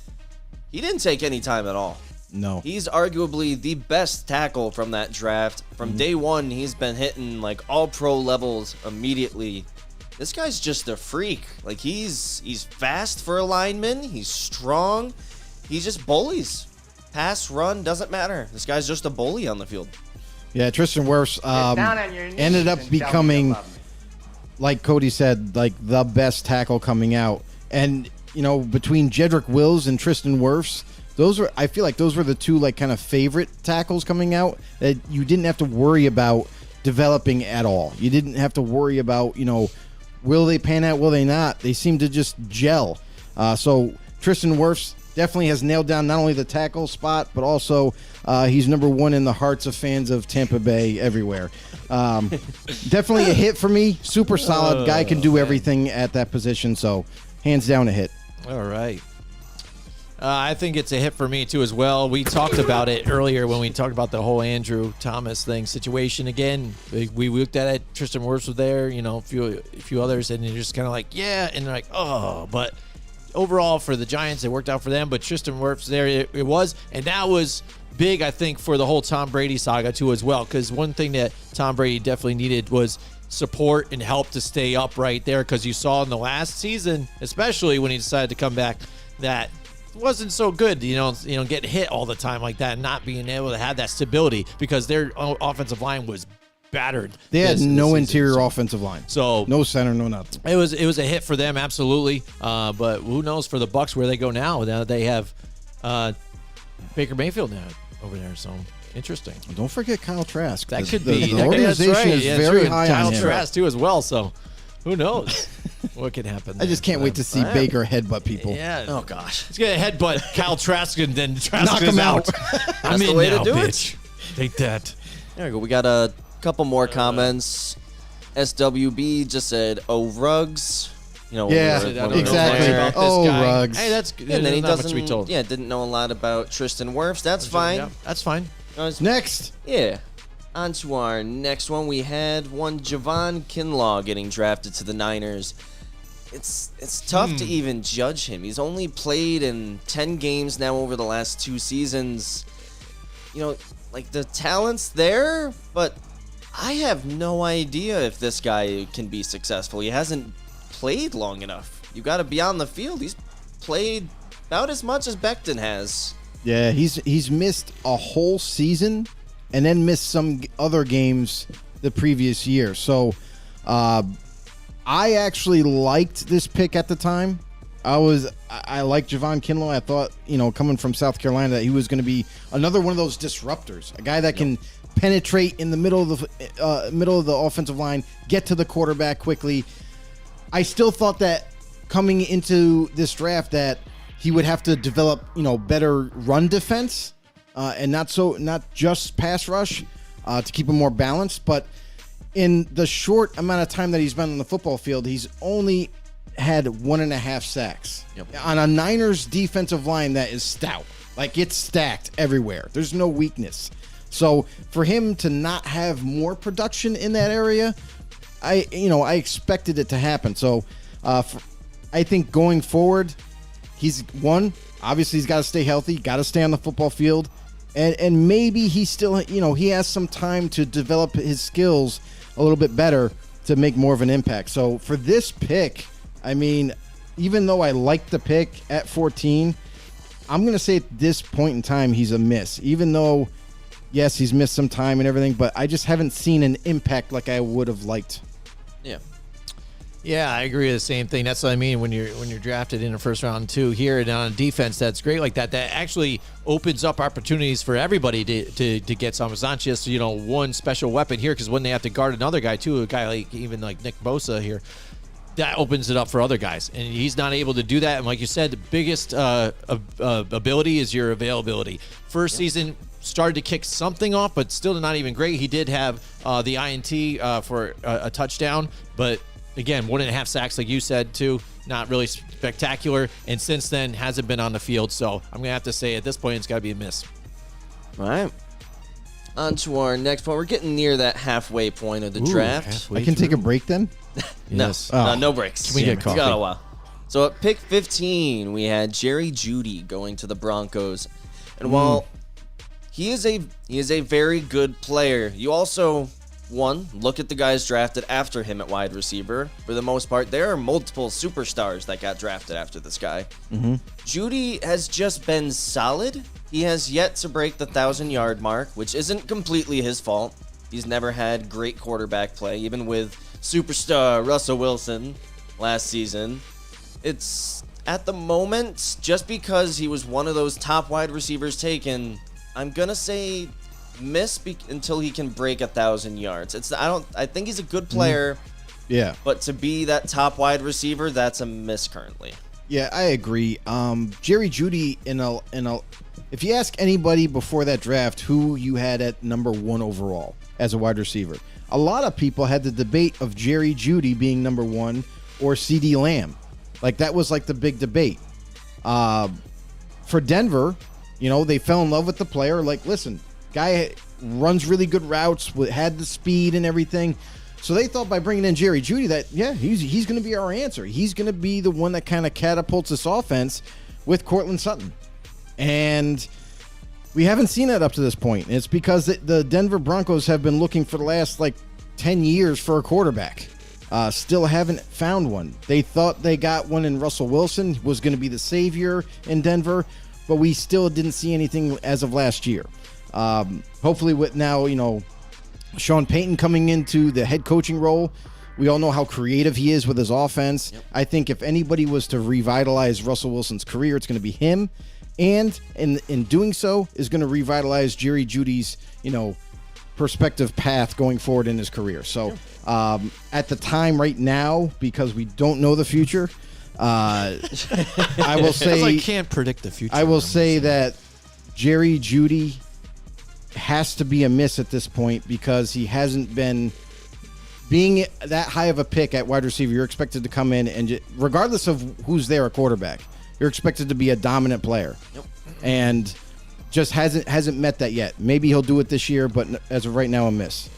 He didn't take any time at all. No. He's arguably the best tackle from that draft. From day one, he's been hitting like all pro levels immediately. This guy's just a freak. Like he's fast for a lineman. He's strong. He just bullies. Pass, run, doesn't matter. This guy's just a bully on the field. Yeah, Tristan Wirfs down on your knees ended up and tell me you becoming, love me. like Cody said, like the best tackle coming out. And between Jedrick Wills and Tristan Wirfs, I feel like those were the two like kind of favorite tackles coming out that you didn't have to worry about developing at all. You didn't have to worry about will they pan out, will they not? They seem to just gel. So Tristan Wirfs definitely has nailed down not only the tackle spot, but also he's number one in the hearts of fans of Tampa Bay everywhere. Definitely a hit for me. Super solid. Guy can do everything at that position. So hands down a hit. All right. I think it's a hit for me, too, as well. We talked about it earlier when we talked about the whole Andrew Thomas thing situation. Again, we looked at it. Tristan Wirfs was there, a few others, and you're just kind of like, yeah, and they're like, oh. But overall, for the Giants, it worked out for them. But Tristan Wirfs there, it was. And that was big, I think, for the whole Tom Brady saga, too, as well. Because one thing that Tom Brady definitely needed was support and help to stay upright there. Because you saw in the last season, especially when he decided to come back, that wasn't so good, get hit all the time like that and not being able to have that stability because their offensive line was battered. They had this no season. interior offensive line. So no center, no nothing. it was a hit for them, absolutely. But who knows for the Bucs where they go now? Now they have Baker Mayfield now over there. So interesting. Don't forget Kyle Trask. That The- could the, be. The organization that's right. is Yeah, very true. high Kyle on him. Trask too as well. So who knows what could happen? I just can't wait to see Yeah. Baker headbutt people. Yeah. Oh gosh. He's gonna headbutt Kyle Trask and then Trask Knock is him out. I'm the in way to now, do it. bitch. Take that. There we go. We got a couple more comments. SWB just said, "Oh, Ruggs." when Yeah, we were- when we were exactly. there. About this Oh, guy. Ruggs. Hey, that's good. And then he Not much to doesn't. be told. Yeah, didn't know a lot about Tristan Wirfs. That's fine. Yeah, that's fine. Next. Yeah. On to our next one. We had one Javon Kinlaw getting drafted to the Niners. It's tough to even judge him. He's only played in 10 games now over the last 2 seasons. Like the talent's there, but I have no idea if this guy can be successful. He hasn't played long enough. You got to be on the field. He's played about as much as Becton has. Yeah, he's missed a whole season and then missed some other games the previous year. So I actually liked this pick at the time. I liked Javon Kinlaw. I thought, coming from South Carolina, that he was going to be another one of those disruptors, a guy that can penetrate in the middle of the offensive line, get to the quarterback quickly. I still thought that coming into this draft that he would have to develop, better run defense and not just pass rush to keep him more balanced. But in the short amount of time that he's been on the football field, he's only had 1.5 sacks on a Niners defensive line that is stout. Like, it's stacked everywhere. There's no weakness. So for him to not have more production in that area, I expected it to happen. So I think going forward, obviously he's got to stay healthy, got to stay on the football field, and maybe he still, he has some time to develop his skills a little bit better to make more of an impact. So for this pick, I mean, even though I like the pick at 14, I'm going to say at this point in time he's a miss. Even though, yes, he's missed some time and everything, but I just haven't seen an impact like I would have liked. Yeah. Yeah, I agree with the same thing. That's what I mean when you're drafted in the first round too. Here and on defense, that's great like that. That actually opens up opportunities for everybody to get some. It's not just one special weapon here, because when they have to guard another guy too, a guy like Nick Bosa here, that opens it up for other guys, and he's not able to do that. And like you said, the biggest ability is your availability. First season started to kick something off, but still not even great. He did have the INT for a touchdown, but again, 1.5 sacks, like you said, too. Not really spectacular. And since then, hasn't been on the field. So I'm going to have to say at this point, it's got to be a miss. All right. On to our next point. We're getting near that halfway point of the draft. I can take a break then? Yes. No breaks. Can we get coffee? It's got a while. So at pick 15, we had Jerry Jeudy going to the Broncos. And while he is a very good player, you also... look at the guys drafted after him at wide receiver. For the most part, there are multiple superstars that got drafted after this guy. Jeudy has just been solid. He has yet to break the 1,000-yard mark, which isn't completely his fault. He's never had great quarterback play, even with superstar Russell Wilson last season. It's, at the moment, just because he was one of those top wide receivers taken, I'm going to say... miss until he can break 1,000 yards. I think he's a good player. Yeah. But to be that top wide receiver, that's a miss currently. Yeah, I agree. Jerry Jeudy if you ask anybody before that draft who you had at number 1 overall as a wide receiver, a lot of people had the debate of Jerry Jeudy being number 1 or CeeDee Lamb. Like, that was like the big debate. For Denver, they fell in love with the player. Like, listen, guy runs really good routes, had the speed and everything. So they thought by bringing in Jerry Jeudy that, he's going to be our answer. He's going to be the one that kind of catapults this offense with Courtland Sutton. And we haven't seen that up to this point. And it's because the Denver Broncos have been looking for the last, 10 years for a quarterback. Still haven't found one. They thought they got one in Russell Wilson, was going to be the savior in Denver, but we still didn't see anything as of last year. Hopefully with now, Sean Payton coming into the head coaching role, we all know how creative he is with his offense. Yep. I think if anybody was to revitalize Russell Wilson's career, it's going to be him. And in doing so is going to revitalize Jerry Jeudy's, perspective path going forward in his career. So at the time right now, because we don't know the future, I will say... I can't predict the future. I will say that Jerry Jeudy has to be a miss at this point because he hasn't been being that high of a pick at wide receiver, you're expected to come in and regardless of who's there at quarterback, you're expected to be a dominant player. Yep. And just hasn't met that yet. Maybe he'll do it this year, but as of right now, a miss.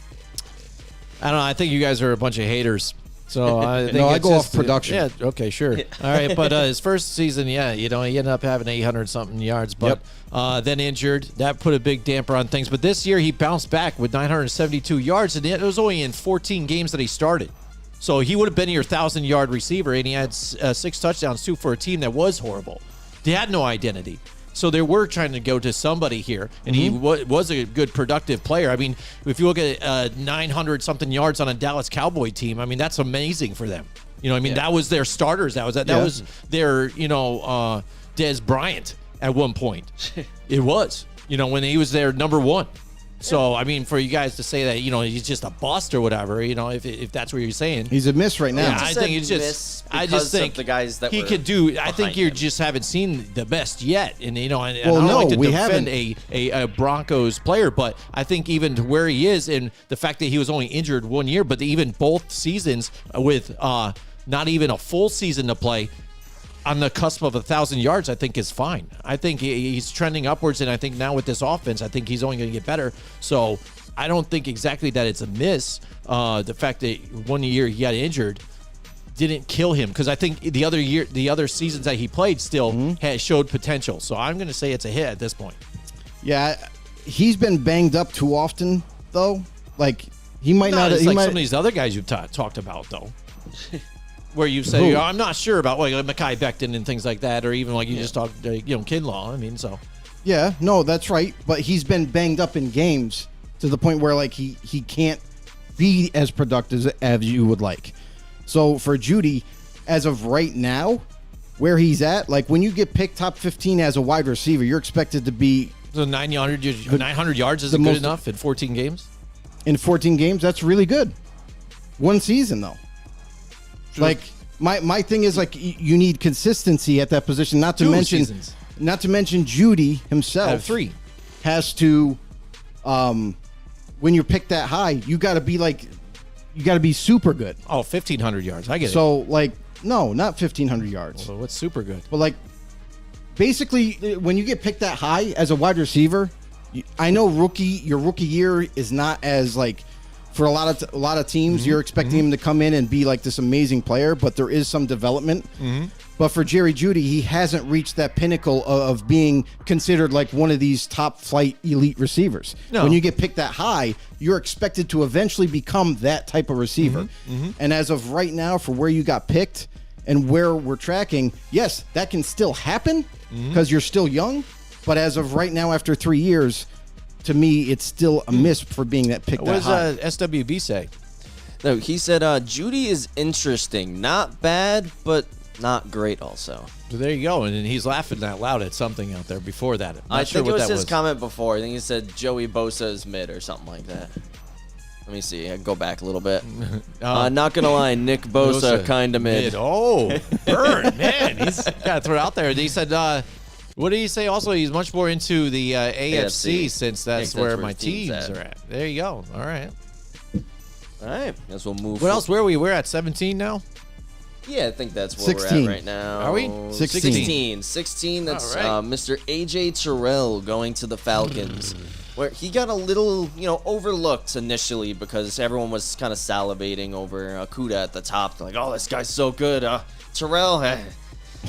I don't know. I think you guys are a bunch of haters. So I think No, I it's go off just- production. Yeah. Okay. Sure. All right. But his first season, he ended up having 800 something yards, but then injured. That put a big damper on things. But this year he bounced back with 972 yards, and it was only in 14 games that he started. So he would have been your 1,000-yard receiver, and he had 6 touchdowns too for a team that was horrible. They had no identity. So they were trying to go to somebody here, and he was a good, productive player. I mean, if you look at 900-something yards on a Dallas Cowboy team, I mean, that's amazing for them. That was their starters. That was their, Dez Bryant at one point. It was, when he was their number one. So, I mean, for you guys to say that, he's just a bust or whatever, if that's what you're saying. He's a miss right now. Yeah, I think it's just. I just think the guys that he were could do. I think behind you him. just haven't seen the best yet, and and Well, I don't no, like to we defend haven't. a Broncos player, but I think even to where he is, and the fact that he was only injured 1 year, but even both seasons with not even a full season to play. On the cusp of 1,000 yards, I think is fine. I think he's trending upwards, and I think now with this offense, I think he's only going to get better. So I don't think exactly that it's a miss. The fact that 1 year he got injured didn't kill him, because I think the other seasons that he played still showed potential. So I'm going to say it's a hit at this point. Yeah, he's been banged up too often, though. Like, he might not. It's He like might, some of these other guys you've talked about, though. Where you say, Who? I'm not sure about like Mekhi Becton and things like that, or even like you just talked, Kinlaw. I mean, so. Yeah, no, that's right. But he's been banged up in games to the point where like he can't be as productive as you would like. So for Judy, as of right now, where he's at, like when you get picked top 15 as a wide receiver, you're expected to be So 900 yards isn't the good most- enough in 14 games? in 14 games. That's really good. One season though. Like my thing is like you need consistency at that position. Not to 2 mention, seasons. not to mention Judy himself Out of 3. has to, when you're picked that high, you got to be super good. Oh, 1,500 yards. I get it. So like no, not 1,500 yards, So what's super good? but like basically when you get picked that high as a wide receiver, I know your rookie year is not as like. For a lot of teams, you're expecting him to come in and be like this amazing player, but there is some development. But for Jerry Jeudy, he hasn't reached that pinnacle of being considered like one of these top flight elite receivers. No. When you get picked that high, you're expected to eventually become that type of receiver. And as of right now, for where you got picked and where we're tracking, yes, that can still happen because you're still young. But as of right now, after 3 years, to me, it's still a miss for being that pick What that does high. SWB say? No, he said Judy is interesting, not bad, but not great. Also, So there you go. And then he's laughing out loud at something out there before that. I'm not I sure think it what was that his comment before. I think he said Joey Bosa is mid or something like that. Let me see. I can go back a little bit. Not gonna lie, Nick Bosa kind of mid. Oh, burn, man. He's got to throw it out there. He said, what did he say? Also, he's much more into the AFC since that's where my his team's teams at. are at. There you go. All right. All right, guess we'll move. What else? Where are we? We're at 17 now? Yeah, I think that's where 16. we're at right now. Are we? 16. 16. That's All right. Mr. AJ Terrell going to the Falcons, where he got a little, overlooked initially because everyone was kind of salivating over Okuda at the top. They're like, oh, this guy's so good. Terrell,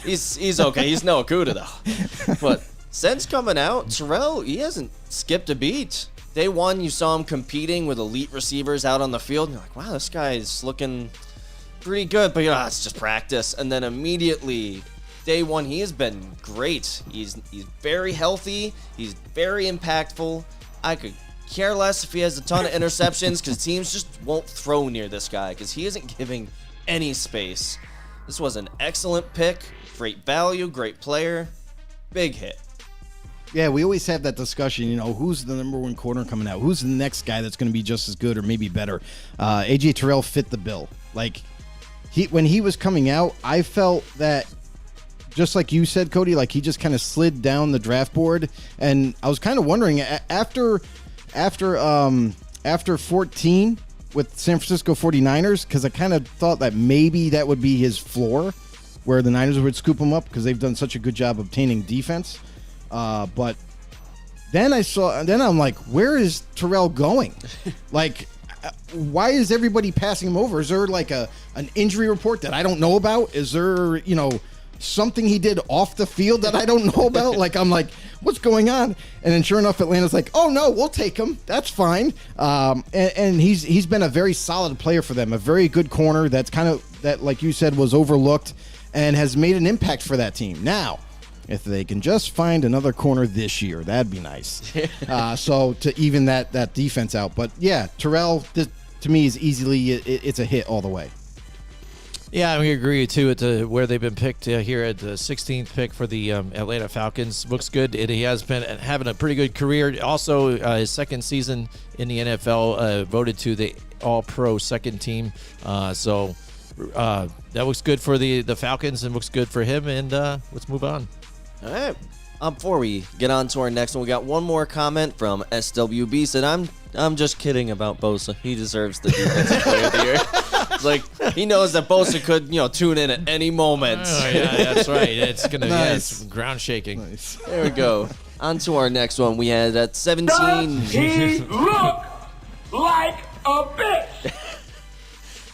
he's okay. He's no Okuda though. But since coming out, Terrell, he hasn't skipped a beat. Day one, you saw him competing with elite receivers out on the field, and you're like, wow, this guy's looking pretty good, but it's just practice. And then immediately, day one, he has been great. He's very healthy. He's very impactful. I could care less if he has a ton of interceptions because teams just won't throw near this guy because he isn't giving any space. This was an excellent pick. Great value, great player. Big hit. Yeah, we always have that discussion, who's the number one corner coming out? Who's the next guy that's going to be just as good or maybe better? AJ Terrell fit the bill. Like, when he was coming out, I felt that, just like you said, Cody, like he just kind of slid down the draft board. And I was kind of wondering, after 14, with San Francisco 49ers because I kind of thought that maybe that would be his floor, where the Niners would scoop him up because they've done such a good job obtaining defense. But then I'm like, where is Terrell going? Like, why is everybody passing him over? Is there like an injury report that I don't know about? Is there, something he did off the field that I don't know about? Like, I'm like, what's going on? And then sure enough, Atlanta's like, oh no, we'll take him. That's fine. And he's been a very solid player for them, a very good corner that's kind of, that, like you said, was overlooked and has made an impact for that team. Now, if they can just find another corner this year, that'd be nice. So to even that defense out. But yeah, Terrell, to me, is easily, it's a hit all the way. Yeah, we agree too at where they've been picked here at the 16th pick for the Atlanta Falcons. Looks good. He has been having a pretty good career. Also, his second season in the NFL, voted to the All-Pro second team. So that looks good for the Falcons and looks good for him. And let's move on. All right. Before we get on to our next one, we got one more comment from SWB. Said, I'm just kidding about Bosa. He deserves the defensive player of the year. It's like he knows that Bosa could, tune in at any moment. Oh, yeah, that's right. It's gonna Nice. it's ground shaking. Nice. There we go. On to our next one. We had at 17. Does he look like a bitch?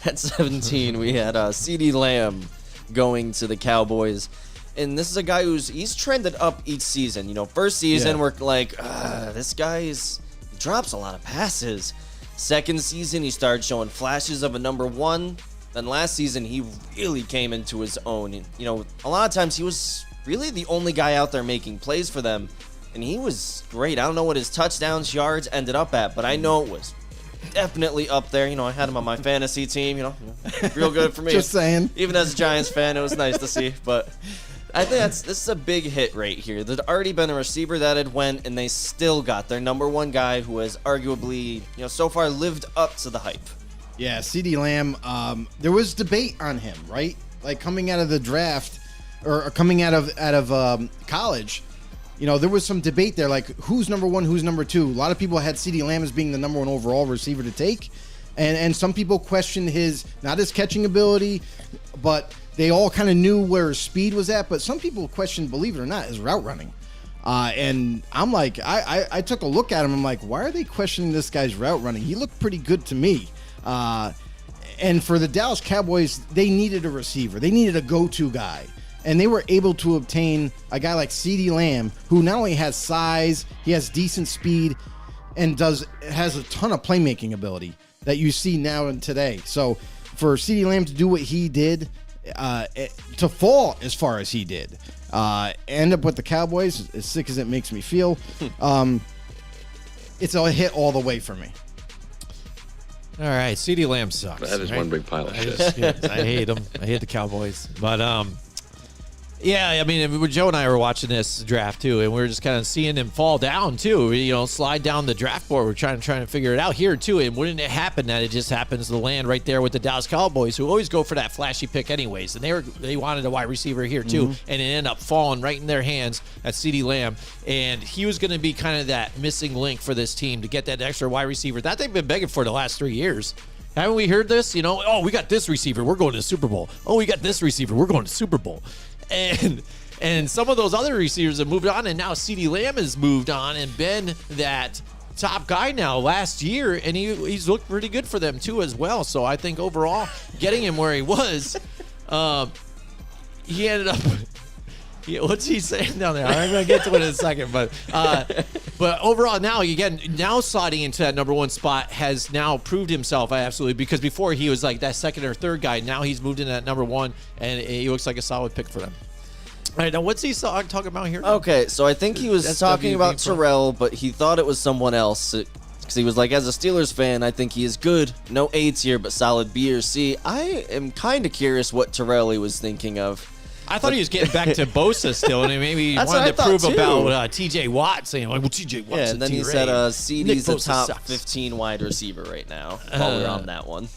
At 17, we had CeeDee Lamb going to the Cowboys. And this is a guy he's trended up each season. First season, we're like, this guy he drops a lot of passes. Second season, he started showing flashes of a number one. Then last season, he really came into his own. A lot of times he was really the only guy out there making plays for them. And he was great. I don't know what his touchdowns, yards ended up at, but I know it was definitely up there. I had him on my fantasy team, real good for me. Just saying. Even as a Giants fan, it was nice to see. But I think this is a big hit right here. There'd already been a receiver that had went, and they still got their number one guy who has arguably, so far lived up to the hype. Yeah, CeeDee Lamb. There was debate on him, right? Like coming out of the draft or coming out of college. There was some debate there, like who's number one, who's number two. A lot of people had CeeDee Lamb as being the number one overall receiver to take, and some people questioned not his catching ability, but they all kind of knew where his speed was at. But some people questioned, believe it or not, his route running. And I'm like, I took a look at him. I'm like, why are they questioning this guy's route running? He looked pretty good to me. And for the Dallas Cowboys, they needed a receiver. They needed a go-to guy. And they were able to obtain a guy like CeeDee Lamb, who not only has size, he has decent speed, and has a ton of playmaking ability that you see now and today. So for CeeDee Lamb to do what he did, to fall as far as he did, end up with the Cowboys, as sick as it makes me feel, it's a hit all the way for me. All right, CeeDee Lamb sucks. That is right? one big pile of I shit. I hate him. I hate the Cowboys. But yeah, I mean, Joe and I were watching this draft too, and we were just kind of seeing him fall down too. Slide down the draft board. We're trying to figure it out here too. And wouldn't it happen that it just happens to land right there with the Dallas Cowboys, who always go for that flashy pick anyways, and they wanted a wide receiver here too, and it ended up falling right in their hands at CeeDee Lamb, and he was going to be kind of that missing link for this team to get that extra wide receiver that they've been begging for the last 3 years. Haven't we heard this? Oh, we got this receiver, we're going to the Super Bowl. Oh, we got this receiver, we're going to the Super Bowl. And some of those other receivers have moved on, and now CeeDee Lamb has moved on and been that top guy now last year, and he's looked pretty good for them too as well. So I think overall, getting him where he was, he ended up. What's he saying down there? I'm gonna get to it in a second, but overall now sliding into that number one spot has now proved himself absolutely, because before he was like that second or third guy. Now he's moved into that number one, and he looks like a solid pick for them. All right, now what's he talking about here? Okay, so I think he was That's talking about WB Terrell, but he thought it was someone else. Because he was like, as a Steelers fan, I think he is good. No A tier, but solid B or C. I am kind of curious what Terrell he was thinking of. I thought he was getting back to Bosa still, and maybe he That's what wanted I to thought, prove too. about T.J. Watt, saying, well, T.J. Watt's Yeah, and then he tier said A. CeeDee's Nick the Bosa top sucks. 15 wide receiver right now, while we're on that one.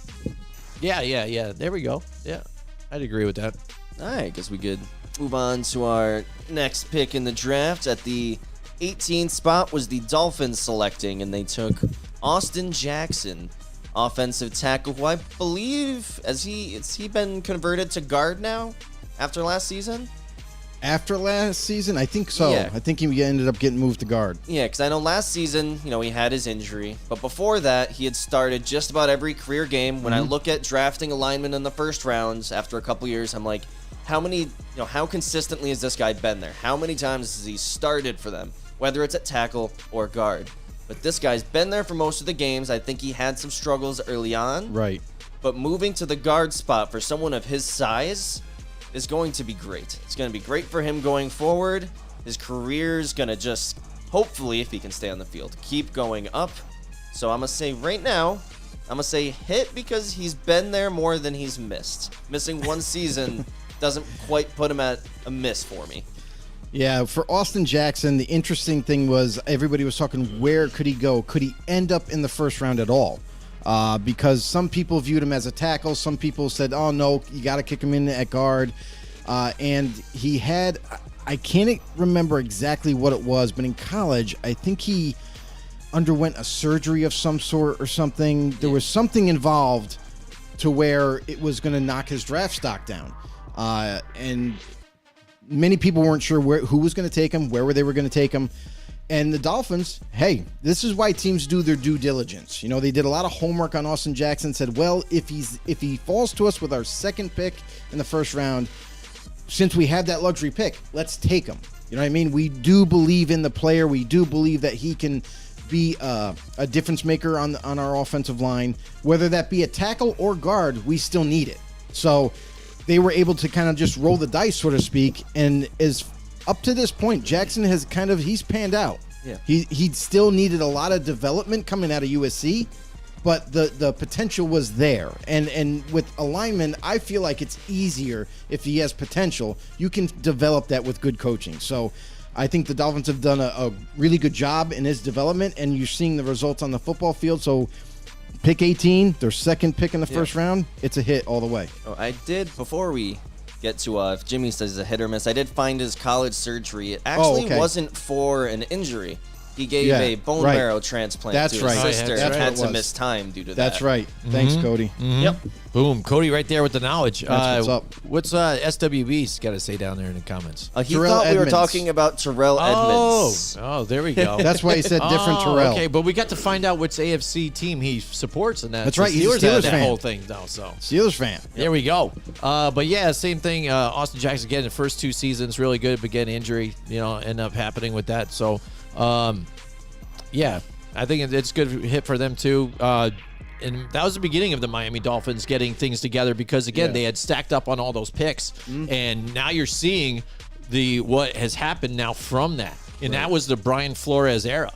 Yeah. There we go. Yeah, I'd agree with that. All right, guess we could move on to our next pick in the draft. At the 18th spot was the Dolphins selecting, and they took Austin Jackson, offensive tackle who I believe has he been converted to guard now after last season? After last season, I think so. Yeah. I think he ended up getting moved to guard. Yeah, because I know last season, he had his injury. But before that, he had started just about every career game. When I look at drafting a lineman in the first rounds after a couple years, I'm like, how consistently has this guy been there? How many times has he started for them? Whether it's at tackle or guard. But this guy's been there for most of the games. I think he had some struggles early on. Right. But moving to the guard spot for someone of his size is going to be great. It's going to be great for him going forward. His career's going to just, hopefully, if he can stay on the field, keep going up. So I'm going to say right now, I'm going to say hit because he's been there more than he's missed. Missing one season doesn't quite put him at a miss for me. Yeah, for Austin Jackson, the interesting thing was everybody was talking, where could he go? Could he end up in the first round at all? Because some people viewed him as a tackle. Some people said, oh, no, you got to kick him in at guard. And he had, I can't remember exactly what it was, but in college, I think he underwent a surgery of some sort or something. There was something involved to where it was going to knock his draft stock down. And many people weren't sure who was going to take him, where they were going to take him. And the Dolphins, hey, this is why teams do their due diligence. They did a lot of homework on Austin Jackson, said, well, if he falls to us with our second pick in the first round, since we have that luxury pick, let's take him. You know what I mean? We do believe in the player. We do believe that he can be a difference maker on our offensive line. Whether that be a tackle or guard, we still need it. So they were able to kind of just roll the dice, so to speak, and as up to this point, Jackson has he's panned out. Yeah. He still needed a lot of development coming out of USC, but the potential was there. And with a lineman, I feel like it's easier if he has potential. You can develop that with good coaching. So I think the Dolphins have done a really good job in his development, and you're seeing the results on the football field. So pick 18, their second pick in the first round, it's a hit all the way. Oh, I did, before we get to if Jimmy says a hit or miss, I did find his college surgery. It actually wasn't for an injury. He gave a bone marrow transplant to his sister and had to miss time due to that. That's right. Thanks, Cody. Yep. Boom. Cody right there with the knowledge. That's what's up. What's SWB's got to say down there in the comments? He Terrell thought we were Edmunds. talking about Terrell Edmunds. Oh, there we go. That's why he said different Terrell. Okay, but we got to find out which AFC team he supports in that. That's right, he's a Steelers that fan. whole thing, though. So Steelers fan. there we go. But yeah, same thing. Austin Jackson again, the first two seasons really good, but again injury, end up happening with that. So, yeah, I think it's a good hit for them too. And that was the beginning of the Miami Dolphins getting things together because, again, they had stacked up on all those picks. And now you're seeing what has happened now from that. And that was the Brian Flores era.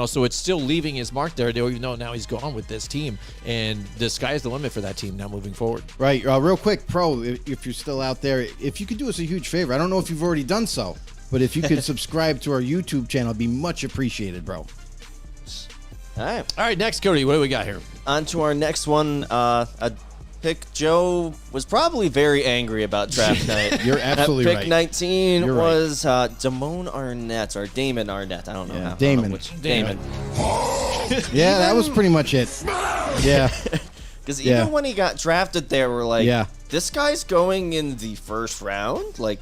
So it's still leaving his mark there, even though now he's gone with this team. And the sky's the limit for that team now moving forward. Right. Real quick, Pro, if you're still out there, if you could do us a huge favor, I don't know if you've already done so, but if you could subscribe to our YouTube channel, it'd be much appreciated, bro. All right. All right, next, Cody, what do we got here? On to our next one. A pick Joe was probably very angry about draft night. You're absolutely Pick right. 19 You're right. was Damon Arnett, or Damon Arnett. I don't know. Yeah, I don't know Damon. which Damon. Yeah, that was pretty much it. Yeah. Because even when he got drafted there, we're like, this guy's going in the first round? Like,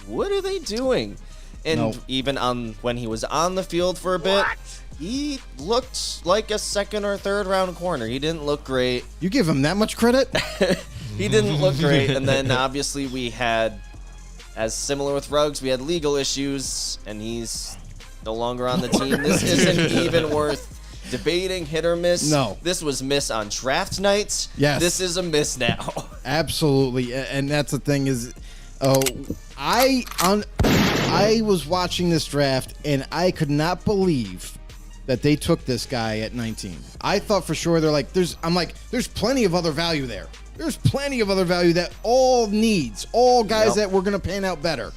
what are they doing? And even when he was on the field for a bit, he looked like a second or third round corner. He didn't look great. You give him that much credit? He didn't look great. And then obviously we had, as similar with Ruggs, we had legal issues, and he's no longer on the team. This isn't even worth debating, hit or miss. No. This was miss on draft nights. Yes. This is a miss now. Absolutely. And that's the thing is, I was watching this draft, and I could not believe that they took this guy at 19. I thought for sure there's plenty of other value there. There's plenty of other value that all guys that were going to pan out better.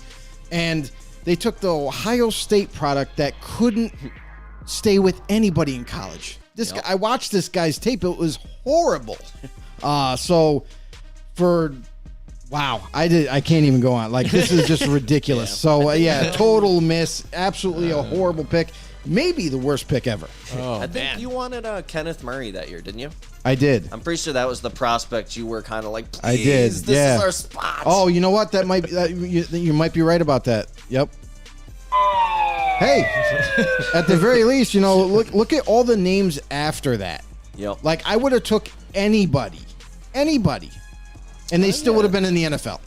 And they took the Ohio State product that couldn't stay with anybody in college. This guy, I watched this guy's tape. It was horrible. Wow, I can't even go on. Like, this is just ridiculous. So, total miss. Absolutely a horrible pick. maybe the worst pick ever. Oh, I think you wanted Kenneth Murray that year, didn't you? I did. I'm pretty sure that was the prospect you were kind of like, please, I did. this Yeah. is our spot. Oh, you know what? That might be, you might be right about that. Yep. Hey, at the very least, look at all the names after that. Yep. Like I would have took anybody, and they still would have been in the NFL.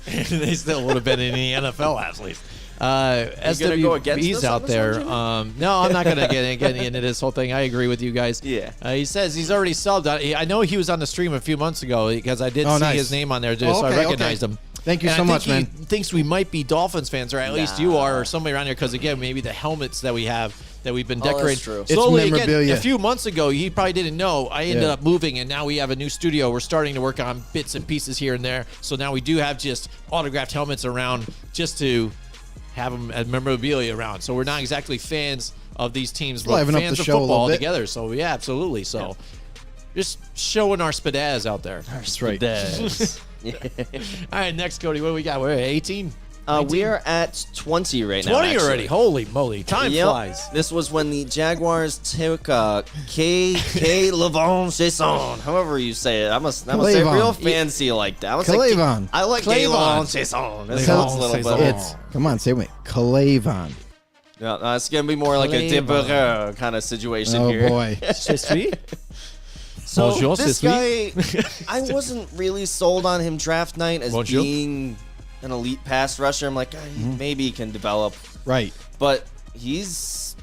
They still would have been in the NFL athletes. gonna go against SWB's us out on this there. one, Jimmy? No, I'm not going to get into this whole thing. I agree with you guys. Yeah. He says he's already subbed. I know he was on the stream a few months ago because I did see nice. his name on there, Oh, so I okay, recognized okay. him. Thank you And so I much, think man. he thinks we might be Dolphins fans, or at least you Nah. are, or somebody around here. Because again, maybe the helmets that we have that we've been Oh, that's decorating. true. It's Slowly, again, memorabilia. a few months ago, he probably didn't know. I ended Yeah. up moving, and now we have a new studio. We're starting to work on bits and pieces here and there. So now we do have just autographed helmets around, just to have them as memorabilia around. So we're not exactly fans of these teams, but Liven up fans the of show a football little bit. together. So yeah, absolutely. So just showing our spadaz out there. That's right. All right, next, Cody, what do we got? We're at 18? We are at 20 right now. 20 actually. already. Holy moly. Time Yep. flies. This was when the Jaguars took K. Levon Chasson, however you say it. I'm gonna say it Clavon. real fancy like that. I'm gonna say Clavon. I like K. Clavon. Levon Chasson. That Clavon sounds a little Chasson. better. It's come on, say it with me. Clavon. Yeah, it's gonna be more like a Clavon. Deborah kind of situation Oh here. boy. So Bonjour, this c'est guy, I wasn't really sold on him draft night as Bonjour. being an elite pass rusher. I'm like, maybe he can develop, Right. but he's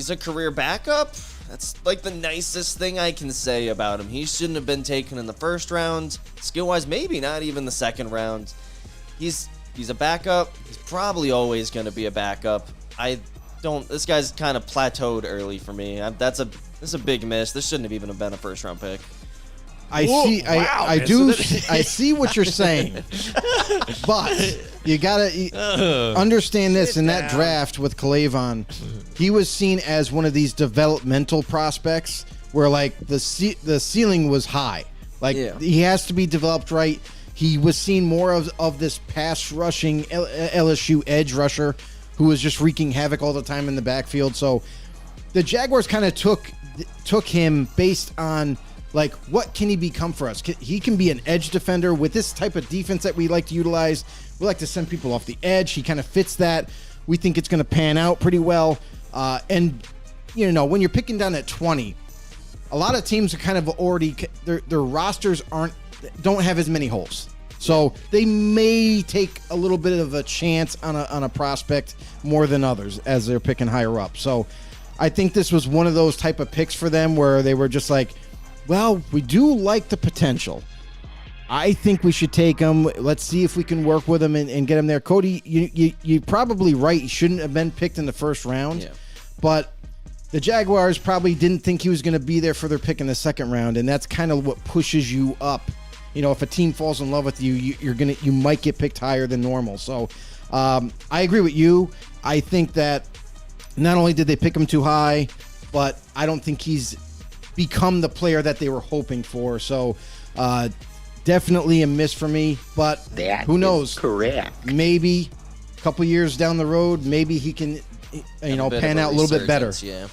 a career backup. That's like the nicest thing I can say about him. He shouldn't have been taken in the first round. Skill-wise, maybe not even the second round. He's a backup. He's probably always going to be a backup. This guy's kind of plateaued early for me. That's a big miss. This shouldn't have even been a first round pick. I Whoa, see. wow, I man, do. so that- I see what you're saying, but you gotta understand this. In that draft with Clavon, he was seen as one of these developmental prospects, where like the ceiling was high. Like Yeah. he has to be developed right. He was seen more of this pass rushing LSU edge rusher who was just wreaking havoc all the time in the backfield. So the Jaguars kind of took him based on like what can he become for us. He can be an edge defender with this type of defense that we like to utilize. We like to send people off the edge. He kind of fits that. We think it's going to pan out pretty well. And when you're picking down at 20, a lot of teams are kind of already their rosters don't have as many holes. So they may take a little bit of a chance on a prospect more than others as they're picking higher up. So I think this was one of those type of picks for them where they were just like, well, we do like the potential. I think we should take him. Let's see if we can work with him and get him there. Cody, you're probably right. He shouldn't have been picked in the first round. Yeah. But the Jaguars probably didn't think he was going to be there for their pick in the second round, and that's kind of what pushes you up. If a team falls in love with you, you might get picked higher than normal. So I agree with you. I think that not only did they pick him too high, but I don't think he's become the player that they were hoping for. So definitely a miss for me. But who knows? Correct. Maybe a couple years down the road, maybe he can pan out a little bit better. Yeah.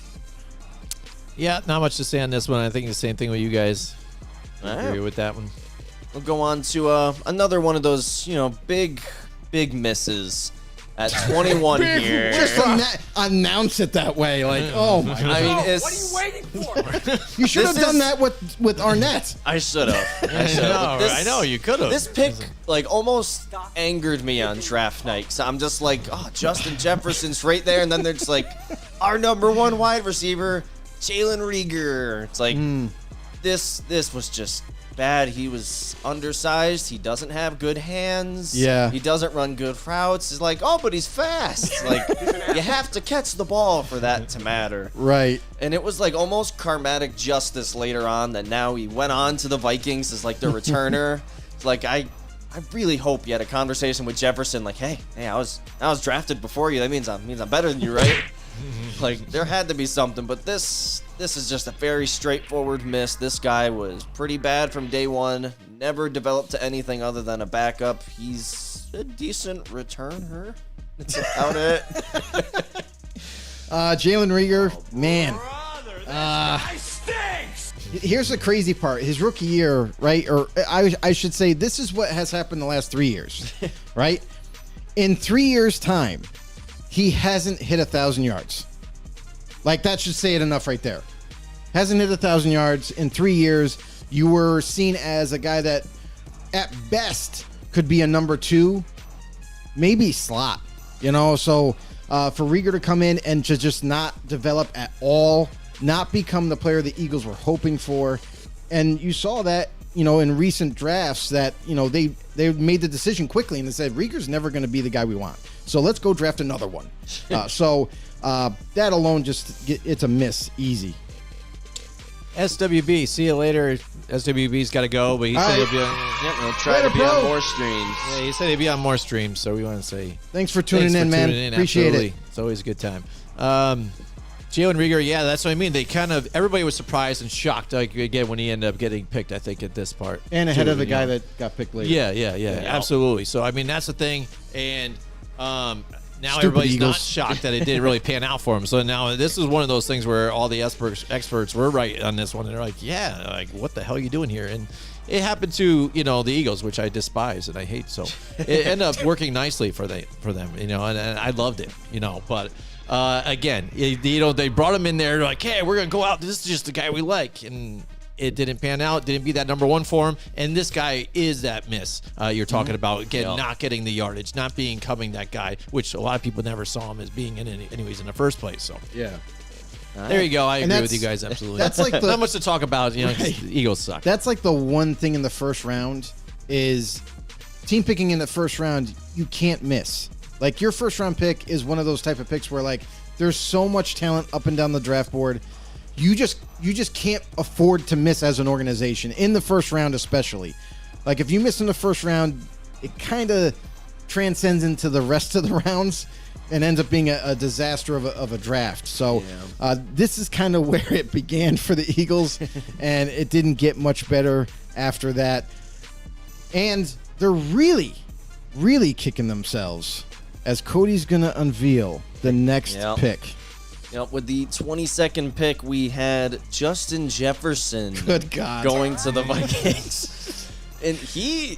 Yeah, not much to say on this one. I think the same thing with you guys. I All agree right. with that one. We'll go on to another one of those, big misses at 21 here. Just announce it that way, like, oh my! I mean, What are it's. you waiting for? You should have this done is- that with Arnett. I should have. I know, you could have. This pick, almost angered me on draft night. Because I'm just like, oh, Justin Jefferson's right there. And then they're just like, our number one wide receiver, Jalen Reagor. It's like, this was just bad. He was undersized. He doesn't have good hands. Yeah. He doesn't run good routes. It's like, oh, but he's fast. Like, you have to catch the ball for that to matter. Right. And it was like almost karmatic justice later on that now he went on to the Vikings as like the returner. It's like I really hope you had a conversation with Jefferson like, hey, I was drafted before you. That means I'm better than you, right? Like there had to be something, but this is just a very straightforward miss. This guy was pretty bad from day one. Never developed to anything other than a backup. He's a decent returner. That's about it. Jalen Reagor, man. Stinks! Here's the crazy part. His rookie year, right? Or I should say, this is what has happened the last 3 years, right? In 3 years' time, he hasn't hit 1,000 yards. Like, that should say it enough right there. Hasn't hit 1,000 yards in 3 years. You were seen as a guy that, at best, could be a number 2, maybe slot. You know, so for Reagor to come in and to just not develop at all, not become the player the Eagles were hoping for, and you saw that, you know, in recent drafts that, you know, they made the decision quickly and they said Reagor's never going to be the guy we want, so let's go draft another one. So that alone it's a miss, easy. SWB, see you later. SWB's got to go, but he said he'll be on, We'll try Later, to be bro. on more streams. yeah, he said he'd be on more streams, so we want to say Thanks for tuning in, man. Appreciate absolutely. it. It's always a good time. Jalen Reagor, yeah, that's what I mean. They kind of, everybody was surprised and shocked, like, again, when he ended up getting picked, I think, at this part. And ahead too, of the you guy know. that got picked later. Yeah, absolutely. So, I mean, that's the thing. And now Stupid everybody's Eagles. not shocked that it didn't really pan out for him. So now this is one of those things where all the experts were right on this one. And they're like, yeah, like, what the hell are you doing here? And it happened to, you know, the Eagles, which I despise and I hate. So it ended up working nicely for them, you know, and I loved it, you know. But again, you know, they brought him in there. They're like, hey, we're going to go out. This is just the guy we like. And it didn't pan out, didn't be that number 1 for him. And this guy is that miss you're talking about. Again, not getting the yardage, not becoming that guy, which a lot of people never saw him as being in anyways in the first place. So Yeah. there you go. I And agree with that's- you guys absolutely. that's like the- not much to talk about, you know, 'cause Right. the Eagles suck. That's like the one thing in the first round is team picking in the first round, you can't miss. Like, your first round pick is one of those type of picks where, like, there's so much talent up and down the draft board. You just can't afford to miss as an organization in the first round, especially. Like, if you miss in the first round, it kind of transcends into the rest of the rounds and ends up being a disaster of a draft. So this is kind of where it began for the Eagles, and it didn't get much better after that. And they're really, really kicking themselves as Cody's going to unveil the next Yep. pick. Yep, with the 22nd pick, we had Justin Jefferson Good God. going to the Vikings. And he's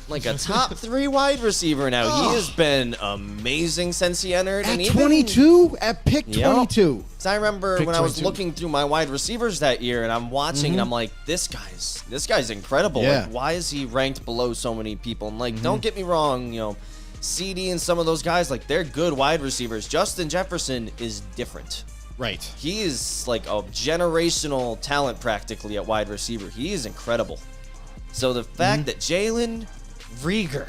like a top 3 wide receiver now. He has been amazing since he entered. At and 22? At pick Yep. 22. So I remember Pick when I was 22. looking through my wide receivers that year, and I'm watching, and I'm like, this guy's incredible. Yeah. Like, why is he ranked below so many people? And like, don't get me wrong, you know, CD and some of those guys, like, they're good wide receivers. Justin Jefferson is different. Right. He is like a generational talent practically at wide receiver. He is incredible. So the fact that Jalen Reagor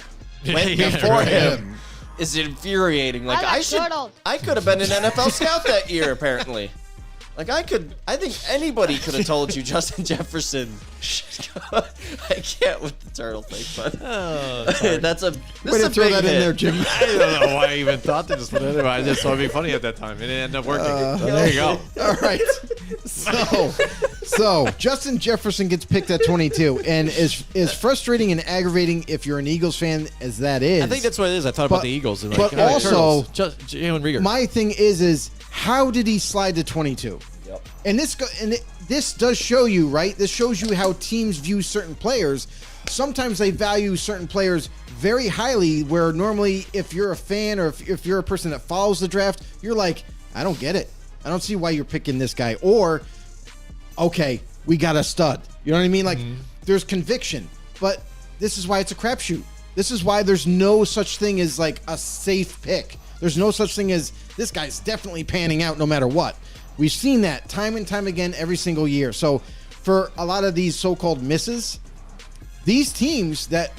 went Yeah, before right. him is infuriating. Like, I could have been an NFL scout that year, apparently. Like, I think anybody could have told you Justin Jefferson. I can't with the turtle thing, but that's a Way to big throw that in hit. there, Jim. I don't know why I even thought to just put it in. I just thought it'd be funny at that time. It ended up working. There you go. All right. So Justin Jefferson gets picked at 22, and as frustrating and aggravating if you're an Eagles fan as that is. I think that's what it is. I thought But- about the Eagles. And but like, all right, also- Turtles. Just Jalen Reagor. my thing is how did he slide to 22? Yep. And this does show you, right? This shows you how teams view certain players. Sometimes they value certain players very highly, where normally if you're a fan or if you're a person that follows the draft, you're like, I don't get it. I don't see why you're picking this guy. Or, okay, we got a stud. You know what I mean? Like, there's conviction. But this is why it's a crapshoot. This is why there's no such thing as like a safe pick. There's no such thing as this guy's definitely panning out no matter what. We've seen that time and time again every single year. So for a lot of these so-called misses, these teams that,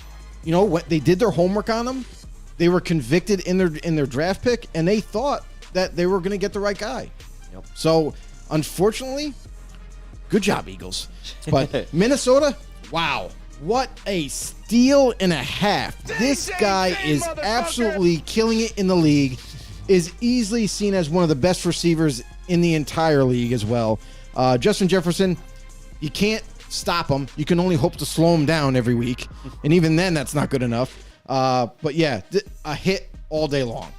you know, what they did their homework on them, they were convicted in their draft pick, and they thought that they were going to get the right guy. Yep. So unfortunately, good job, Eagles. But Minnesota, wow. What a steal and a half. This guy is absolutely killing it in the league, is easily seen as one of the best receivers in the entire league as well. Justin Jefferson, you can't stop him. You can only hope to slow him down every week. And even then, that's not good enough. But yeah, a hit all day long.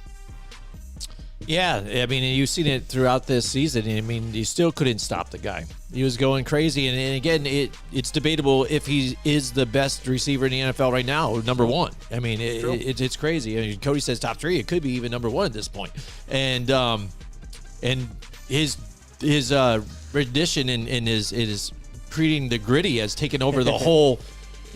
Yeah, I mean, you've seen it throughout this season. I mean, you still couldn't stop the guy. He was going crazy, and again, it's debatable if he is the best receiver in the NFL right now, number one. I mean, it's crazy. I mean, Cody says top 3. It could be even number 1 at this point. And his rendition and his creating the gritty has taken over the whole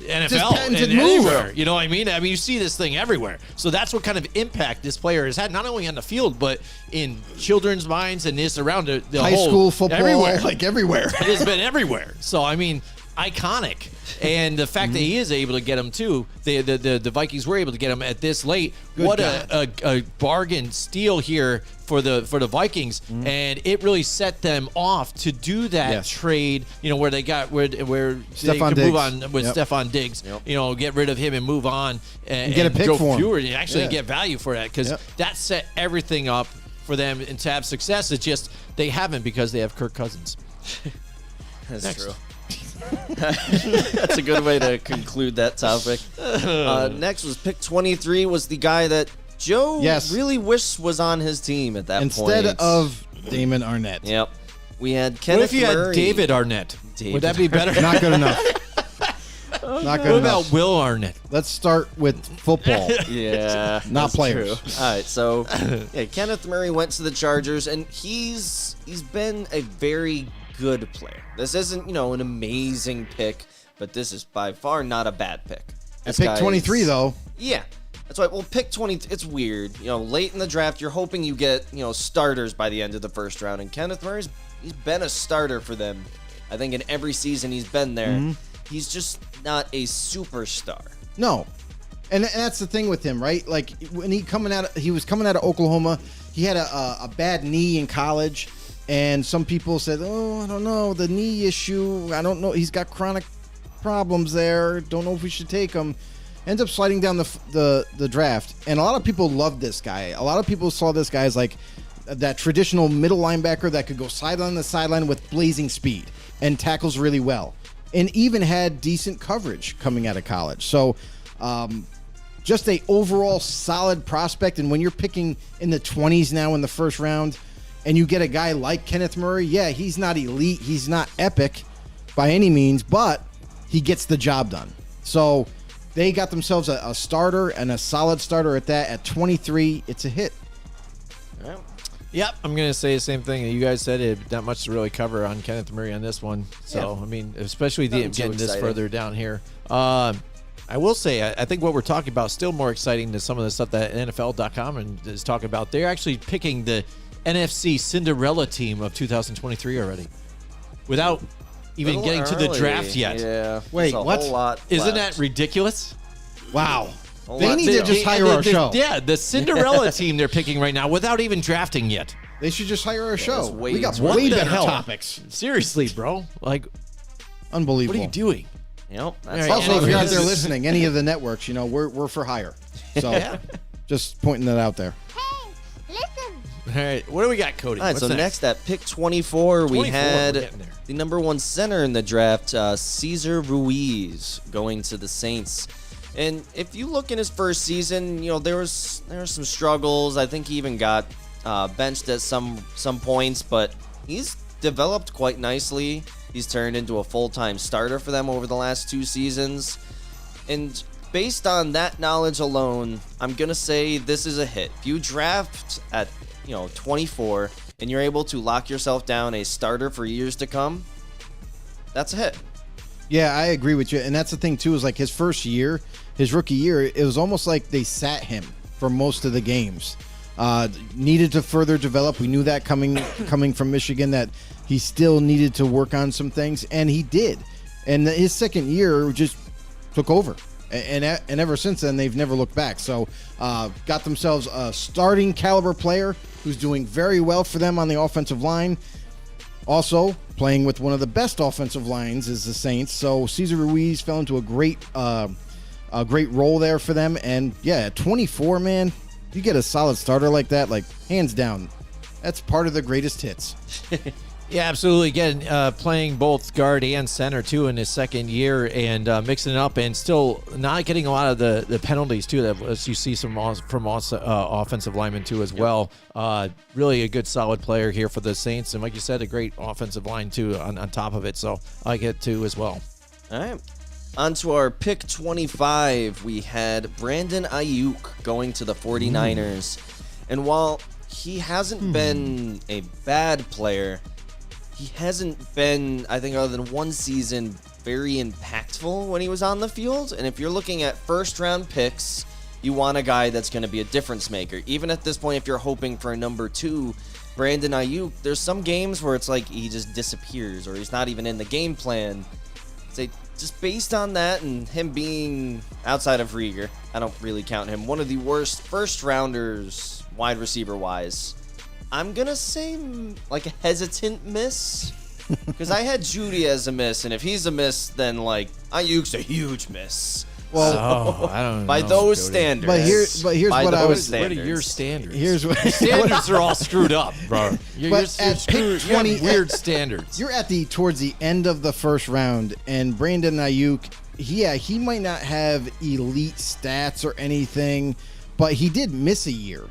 NFL patented and move. everywhere. You know what I mean? I mean, you see this thing everywhere. So that's what kind of impact this player has had, not only on the field, but in children's minds and this around the High whole school football, everywhere. like everywhere. It has been everywhere. So I mean, iconic. And the fact that he is able to get him too, the Vikings were able to get him at this late. Good what God. a bargain steal here for the Vikings, and it really set them off to do that Yes. trade. You know, where they got where they Stephon could Diggs. move on with Yep. Stephon Diggs. Yep. You know, get rid of him and move on and get a pick go for him. fewer and actually Yeah. get value for that, because Yep. that set everything up for them and to have success. It's just they haven't because they have Kirk Cousins. That's Next. true. That's a good way to conclude that topic. Next was pick 23, was the guy that Joe Yes. really wished was on his team at that Instead point. of Damon Arnett. Yep. We had Kenneth What if you Murray. had David Arnett? David. Would that be better? Not good enough. Not good What enough. about Will Arnett? Let's start with football. Yeah, Not that's players. true. All right, so yeah, Kenneth Murray went to the Chargers, and he's been a very good player. This isn't an amazing pick, but this is by far not a bad pick. At This pick guy 23, is- though, Yeah, that's right. Well, pick 20. It's weird. Late in the draft, you're hoping you get starters by the end of the first round, and Kenneth Murray's he's been a starter for them. I think in every season he's been there. Mm-hmm. He's just not a superstar. no. And that's the thing with him, right? Like when he was coming out of Oklahoma. He had a bad knee in college, and some people said, "Oh, I don't know, the knee issue. I don't know. He's got chronic problems there. Don't know if we should take him." Ends up sliding down the draft, and a lot of people loved this guy. A lot of people saw this guy as like that traditional middle linebacker that could go sideline to sideline with blazing speed and tackles really well, and even had decent coverage coming out of college. So, just a overall solid prospect. And when you're picking in the 20s now in the first round, and you get a guy like Kenneth Murray, yeah, he's not elite, he's not epic by any means, but he gets the job done. So they got themselves a starter, and a solid starter at that. At 23, it's a hit. Yep, I'm going to say the same thing. You guys said it. Not much to really cover on Kenneth Murray on this one. So, I mean, especially Nothing too getting this exciting. further down here. I will say, I think what we're talking about is still more exciting than some of the stuff that NFL.com is talking about. They're actually picking the NFC Cinderella team of 2023 already, without even Little getting to the early. draft yet. Yeah. Wait, there's a what? whole lot Isn't left. that ridiculous? Wow. Whole They lot need to to do. just hire our show. Yeah, the Cinderella team they're picking right now without even drafting yet. They should just hire our show. that's way We got too way early. better What the hell? topics. Seriously, bro. Like, Unbelievable. what are you doing? Yep. That's Right, all. Also, if you're out there Yes. listening, any of the networks, we're for hire. So, just pointing that out there. All right, what do we got, Cody? All right, What's so next at pick 24, we 24, we're had getting there. the number 1 center in the draft, Cesar Ruiz, going to the Saints. And if you look in his first season, there were some struggles. I think he even got benched at some points, but he's developed quite nicely. He's turned into a full-time starter for them over the last 2 seasons. And based on that knowledge alone, I'm going to say this is a hit. If you draft at 24 and you're able to lock yourself down a starter for years to come, that's a hit. Yeah, I agree with you. And that's the thing, too, is like his first year, his rookie year, it was almost like they sat him for most of the games. Needed to further develop. We knew that coming from Michigan, that he still needed to work on some things, and he did. And his second year just took over. And ever since then, they've never looked back. So got themselves a starting caliber player who's doing very well for them on the offensive line. Also, playing with one of the best offensive lines is the Saints. So Cesar Ruiz fell into a great role there for them. And yeah, at 24, man, you get a solid starter like that, like hands down, that's part of the greatest hits. Yeah, absolutely. Again, playing both guard and center too in his second year, and mixing it up, and still not getting a lot of the penalties too. That as you see from offensive linemen too as well. Really a good solid player here for the Saints, and like you said, a great offensive line too on top of it. So I like it too as well. All right. On to our pick 25. We had Brandon Ayuk going to the 49ers. And while he hasn't been a bad player, he hasn't been, I think, other than one season, very impactful when he was on the field. And if you're looking at first-round picks, you want a guy that's going to be a difference maker. Even at this point, if you're hoping for a number 2, Brandon Ayuk, there's some games where it's like he just disappears or he's not even in the game plan. Say, just based on that and him being outside of Rieger, I don't really count him. One of the worst first-rounders wide receiver-wise. I'm going to say like a hesitant miss because I had Judy as a miss, and if he's a miss, then like Ayuk's a huge miss. Well, I don't know. By those Cody. standards. But here's by what I those was. standards. What are your standards? Here's what. Standards are all screwed up, bro. You're But at screwed. pick You have 20 weird standards. You're at towards the end of the first round, and Brandon Ayuk, he might not have elite stats or anything, but he did miss a year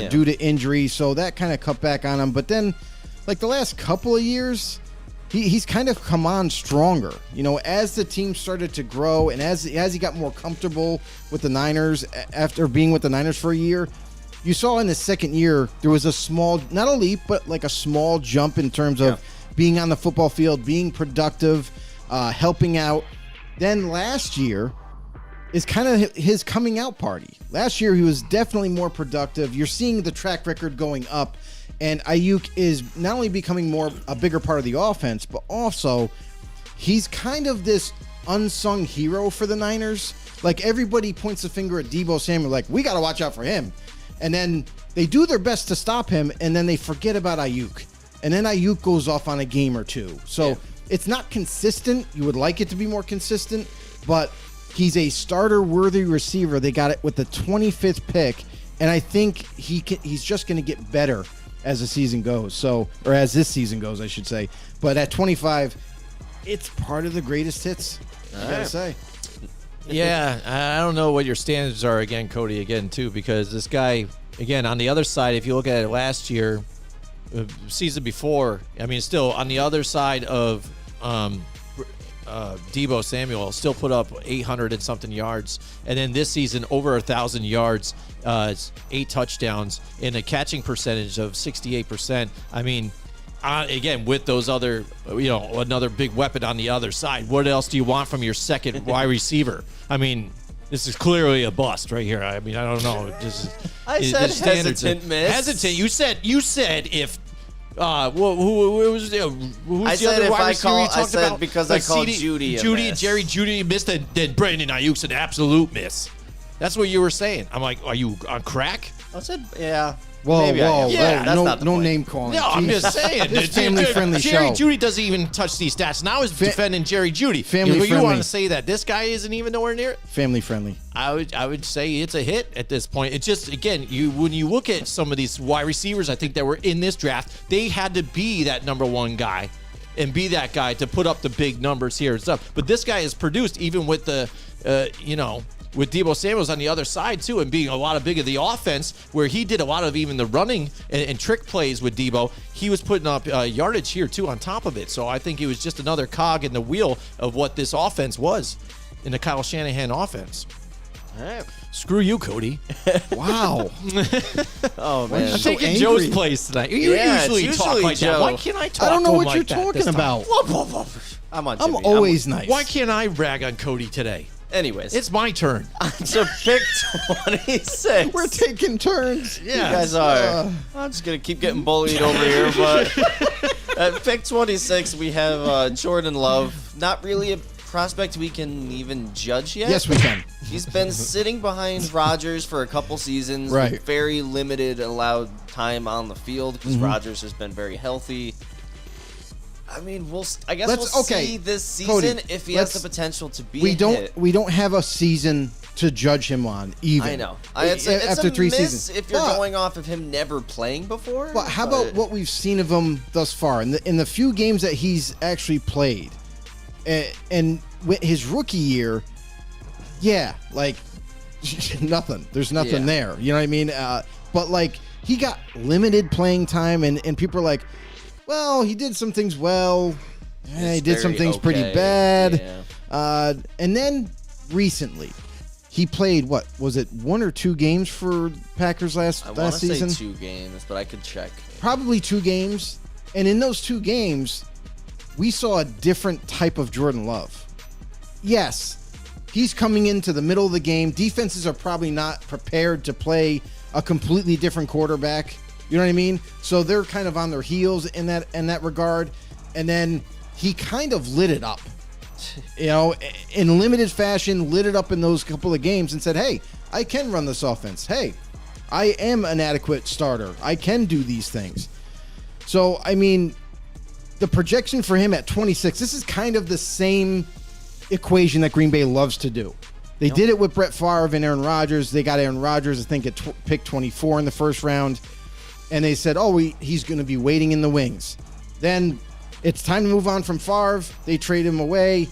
due to injury, so that kind of cut back on him. But then, like the last couple of years, he's kind of come on stronger. You know, as the team started to grow and as he got more comfortable with the Niners after being with the Niners for a year, you saw in the second year there was a small, not a leap, but like a small jump in terms of being on the football field, being productive, helping out. Then last year is kind of his coming out party. Last year he was definitely more productive. You're seeing the track record going up. And Ayuk is not only becoming a bigger part of the offense, but also he's kind of this unsung hero for the Niners. Like everybody points the finger at Deebo Samuel, like we got to watch out for him. And then they do their best to stop him, and then they forget about Ayuk. And then Ayuk goes off on a game or two. So it's not consistent. You would like it to be more consistent, but he's a starter-worthy receiver. They got it with the 25th pick, and I think he's just going to get better as the season goes, or as this season goes, I should say. But at 25, it's part of the greatest hits, I gotta say. Yeah, I don't know what your standards are again, Cody, again, too, because this guy, again, on the other side, if you look at it last year, season before, I mean, still on the other side of Deebo Samuel, still put up 800 and something yards. And then this season, over 1,000 yards, 8 touchdowns, and a catching percentage of 68%. I mean, again, with those other, another big weapon on the other side, what else do you want from your second wide receiver? I mean, this is clearly a bust right here. I mean, I don't know. I said hesitant miss. Hesitant. You said if. Who was the I said other if wide I receiver call, you I talked said about? because Like I called CD Judy a miss. Jerry Judy missed it, then Brandon Ayuk's an absolute miss. That's what you were saying. I'm like, are you on crack? I said, yeah. Whoa, Maybe I am. Yeah, That's not the no point. name calling. No, I'm Jesus. just saying. This family-friendly Jerry show. Judy doesn't even touch these stats. Now he's defending Jerry Judy. Family you friendly. want to say that this guy isn't even nowhere near it? Family friendly. I would say it's a hit at this point. It's just, again, when you look at some of these wide receivers, I think that were in this draft, they had to be that number one guy and be that guy to put up the big numbers here and stuff. But this guy has produced even with the, with Deebo Samuels on the other side too, and being a lot of big of the offense, where he did a lot of even the running and trick plays with Deebo. He was putting up yardage here too on top of it. So I think it was just another cog in the wheel of what this offense was in the Kyle Shanahan offense. All right. Screw you, Cody. Wow. Oh, man. I'm so taking angry? Joe's place tonight. You Yeah, it's usually talk usually like that. Joe. Why can't I talk I don't know to him what like you're that talking this time? about. I'm on I'm Jimmy. always nice. Why can't I rag on Cody today? Anyways, It's my turn. so pick 26. We're taking turns. You guys are. I'm just going to keep getting bullied over here, but at pick 26, we have Jordan Love. Not really a prospect we can even judge yet. Yes, we can. He's been sitting behind Rodgers for a couple seasons. Right. With very limited allowed time on the field because Rodgers has been very healthy. I mean, I guess Let's- we'll okay, see this Cody, season if he has the let's- potential to be. We a don't hit. we don't have a season to judge him on. Even I know. It's after a 3 miss seasons. if you're But- going off of him never playing before. But how about what we've seen of him thus far in the few games that he's actually played, and with his rookie year, yeah, like nothing. There's nothing Yeah. there. You know what I mean? But like he got limited playing time, and people are like, well, he did some things well. He did some very things pretty okay, bad. yeah. And then recently, he played what was it 1 or 2 games for Packers I last want to say season? 2 games, but I could check. Probably 2 games. And in those 2 games, we saw a different type of Jordan Love. Yes, he's coming into the middle of the game. Defenses are probably not prepared to play a completely different quarterback. You know what I mean? So they're kind of on their heels in that regard. And then he kind of lit it up. You know, in limited fashion, lit it up in those couple of games and said, hey, I can run this offense. Hey, I am an adequate starter. I can do these things. So, I mean, the projection for him at 26, this is kind of the same equation that Green Bay loves to do. They did it with Brett Favre and Aaron Rodgers. They got Aaron Rodgers, I think, at pick 24 in the first round. And they said, oh, he's going to be waiting in the wings. Then it's time to move on from Favre. They trade him away.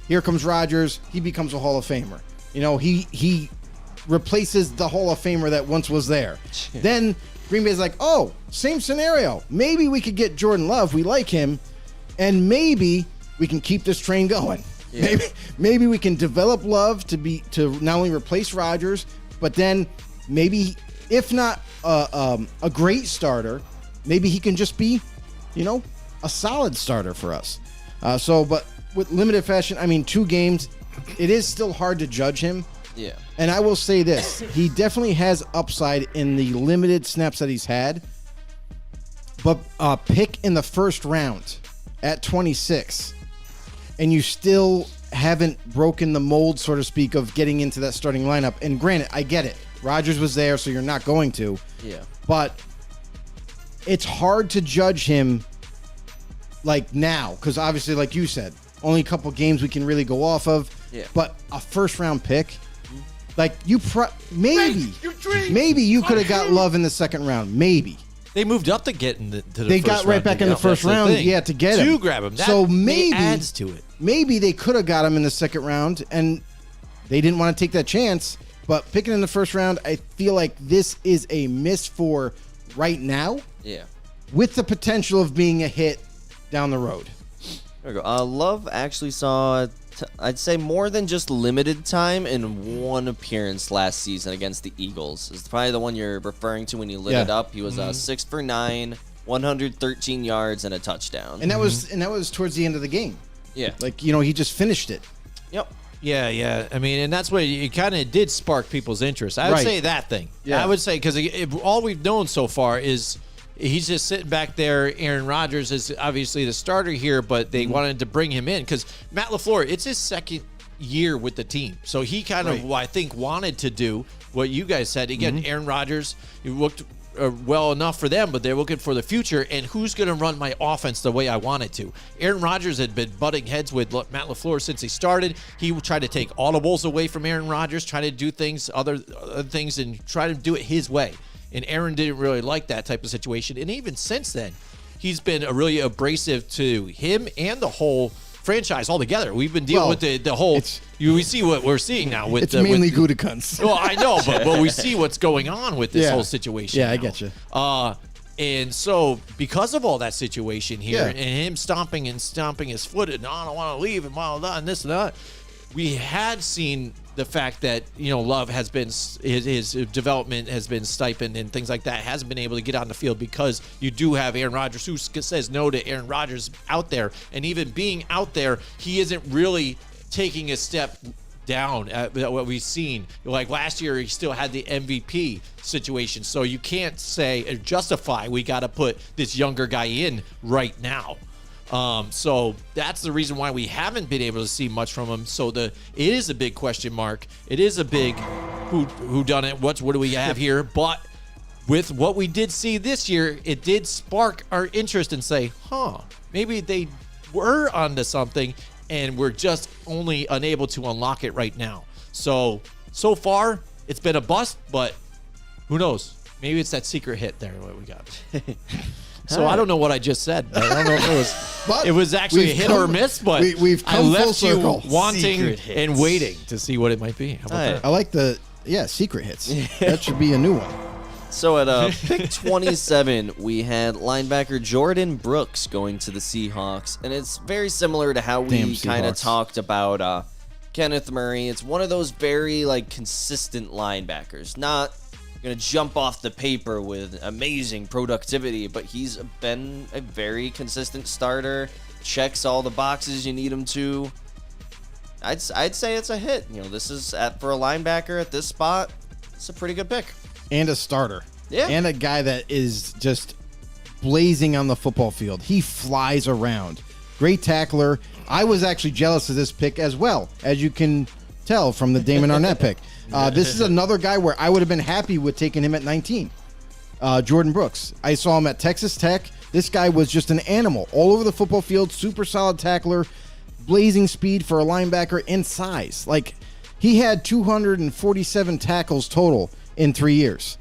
Here comes Rodgers. He becomes a Hall of Famer. You know, he replaces the Hall of Famer that once was there. Then Green Bay's like, oh, same scenario. Maybe we could get Jordan Love. We like him. And maybe we can keep this train going. Yeah. Maybe we can develop Love to not only replace Rodgers, but then maybe, if not a great starter, maybe he can just be, you know, a solid starter for us. But with limited fashion, I mean, 2 games, it is still hard to judge him. Yeah. And I will say this, he definitely has upside in the limited snaps that he's had. But pick in the first round at 26, and you still haven't broken the mold, so to speak, of getting into that starting lineup. And granted, I get it. Rodgers was there, so you're not going to. Yeah. But it's hard to judge him like now, because obviously, like you said, only a couple games we can really go off of. Yeah. But a first round pick, like maybe you could have got Love in the second round, maybe. They moved up to get to the They first got right round back to in the get- first that's round, thing. yeah, to get him. To grab him. That So maybe adds to it. Maybe they could have got him in the second round, and they didn't want to take that chance. But picking in the first round, I feel like this is a miss for right now, Yeah. with the potential of being a hit down the road. There we go. Love actually saw, I'd say, more than just limited time in 1 appearance last season against the Eagles. It's probably the one you're referring to when you lit Yeah. it up. He was 6 for 9, 113 yards, and a touchdown. And that was towards the end of the game. Yeah. Like, you know, he just finished it. Yep. Yeah. I mean, and that's what it kind of did spark people's interest. I would Right. say that thing. Yeah. I would say, because all we've known so far is he's just sitting back there. Aaron Rodgers is obviously the starter here, but they wanted to bring him in because Matt LaFleur, it's his second year with the team. So he kind of, I think, wanted to do what you guys said. Again, Aaron Rodgers, he looked well enough for them, but they're looking for the future and who's going to run my offense the way I want it to. Aaron Rodgers had been butting heads with Matt LaFleur since he started. He tried to take audibles away from Aaron Rodgers, try to do things, other things, and try to do it his way. And Aaron didn't really like that type of situation. And even since then, he's been really abrasive to him and the whole franchise altogether. We've been dealing with the whole. We see what we're seeing now with It's mainly with, Gutekunst. Well, I know, but we see what's going on with this Yeah. whole situation. Yeah, I now. get you. And so because of all that situation here, Yeah. and him stomping his foot, and I don't want to leave, and blah, blah, and this and that, we had seen the fact that, you know, Love has been, his development has been stipend and things like that, hasn't been able to get on the field because you do have Aaron Rodgers, who says no to Aaron Rodgers out there. And even being out there, he isn't really taking a step down at what we've seen. Like last year, he still had the MVP situation. So you can't say or justify we got to put this younger guy in right now. So that's the reason why we haven't been able to see much from him. So it is a big question mark. It is a big who done it? What do we have here? But with what we did see this year, it did spark our interest and say, maybe they were onto something and we're just only unable to unlock it right now. So far, it's been a bust, but who knows? Maybe it's that secret hit there what we got. So I don't know what I just said. I don't know if But it was actually a we've hit come- or a miss, but we've I come full left you circle. wanting Secret hits. and waiting to see what it might be. How about All right. that? I like the secret hits. That should be a new one. So at pick 27, we had linebacker Jordan Brooks going to the Seahawks, and it's very similar to how Damn we kind of Seahawks. talked about Kenneth Murray. It's one of those very consistent linebackers, not gonna jump off the paper with amazing productivity, but he's been a very consistent starter. Checks all the boxes you need him to. I'd say it's a hit. This is for a linebacker at this spot. It's a pretty good pick. And a starter. Yeah. And a guy that is just blazing on the football field. He flies around. Great tackler. I was actually jealous of this pick as well, as you can tell from the Damon Arnett pick. This is another guy where I would have been happy with taking him at 19. Jordan Brooks. I saw him at Texas Tech. This guy was just an animal all over the football field. Super solid tackler. Blazing speed for a linebacker and size. He had 247 tackles total in 3 years.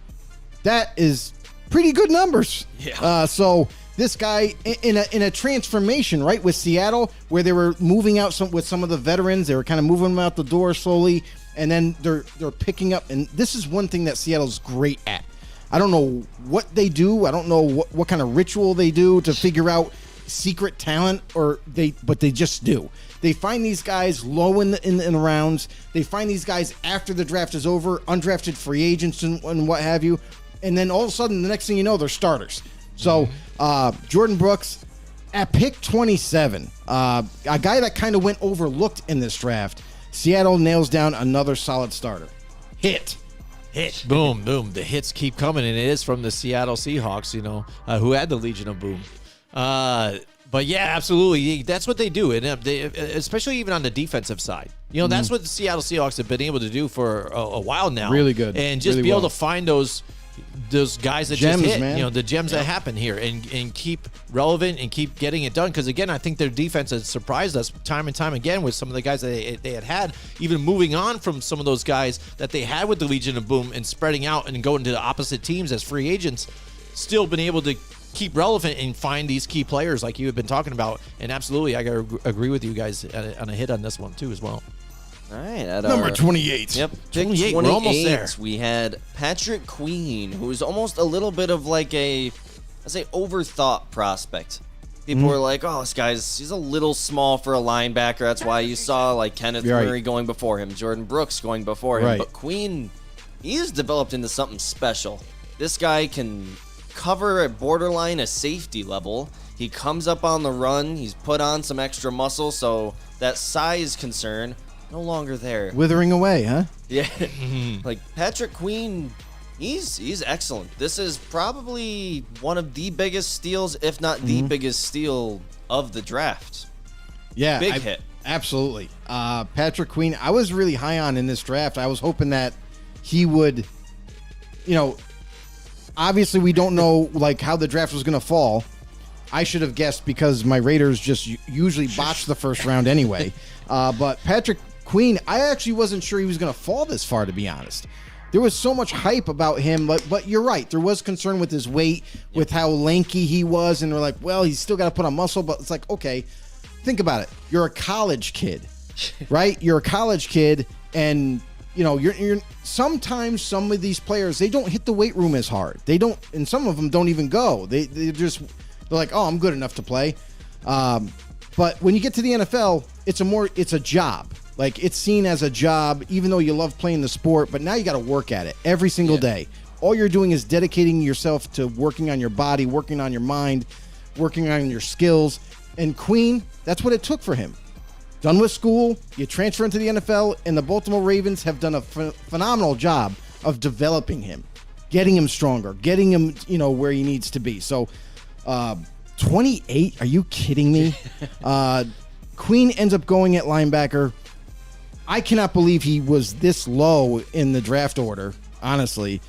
That is pretty good numbers. Yeah. So this guy in a transformation, right, with Seattle, where they were moving out with some of the veterans, they were kind of moving them out the door slowly, and then they're picking up. And this is one thing that Seattle's great at. I don't know what they do. I don't know what kind of ritual they do to figure out secret talent, but they just do. They find these guys low in the rounds. They find these guys after the draft is over, undrafted free agents and what have you. And then all of a sudden, the next thing you know, they're starters. So Jordan Brooks at pick 27, a guy that kind of went overlooked in this draft. Seattle nails down another solid starter. Hit. Boom, boom. The hits keep coming, and it is from the Seattle Seahawks, who had the Legion of Boom. But yeah, absolutely. That's what they do, and they, especially even on the defensive side. That's what the Seattle Seahawks have been able to do for a while now. Really good. And just Really be able well. to find those guys that Gems, just hit, man. the gems that happen here, and keep relevant and keep getting it done. Because again, I think their defense has surprised us time and time again with some of the guys that they had, even moving on from some of those guys that they had with the Legion of Boom and spreading out and going to the opposite teams as free agents, still been able to keep relevant and find these key players like you have been talking about. And absolutely, I gotta agree with you guys on a hit on this one too as well. All right, at Number our 28. Yep, pick 28, we're almost there. We had Patrick Queen, who is almost a little bit of I'd say, overthought prospect. People were like, "Oh, he's a little small for a linebacker." That's why you saw Kenneth You're right. Murray going before him, Jordan Brooks going before him. Right. But Queen, he has developed into something special. This guy can cover at borderline a safety level. He comes up on the run. He's put on some extra muscle, so that size concern no longer there. Withering away, huh? Yeah, Patrick Queen, he's excellent. This is probably one of the biggest steals, if not the biggest steal of the draft. Yeah. Big hit. Absolutely. Patrick Queen, I was really high on in this draft. I was hoping that he would, obviously we don't know how the draft was going to fall. I should have guessed because my Raiders just usually botch the first round anyway. But Patrick Queen, I actually wasn't sure he was going to fall this far, to be honest. There was so much hype about him, but you're right. There was concern with his weight, with how lanky he was, and they're like, well, he's still got to put on muscle. But it's okay, think about it. You're a college kid, right? You're a college kid, and you're sometimes some of these players, they don't hit the weight room as hard. They don't, and some of them don't even go. They're like, oh, I'm good enough to play. But when you get to the NFL, it's a job. It's seen as a job, even though you love playing the sport, but now you got to work at it every single day. All you're doing is dedicating yourself to working on your body, working on your mind, working on your skills. And Queen, that's what it took for him. Done with school, you transfer into the NFL, and the Baltimore Ravens have done a phenomenal job of developing him, getting him stronger, getting him, where he needs to be. So, 28? Are you kidding me? Queen ends up going at linebacker. I cannot believe he was this low in the draft order, honestly.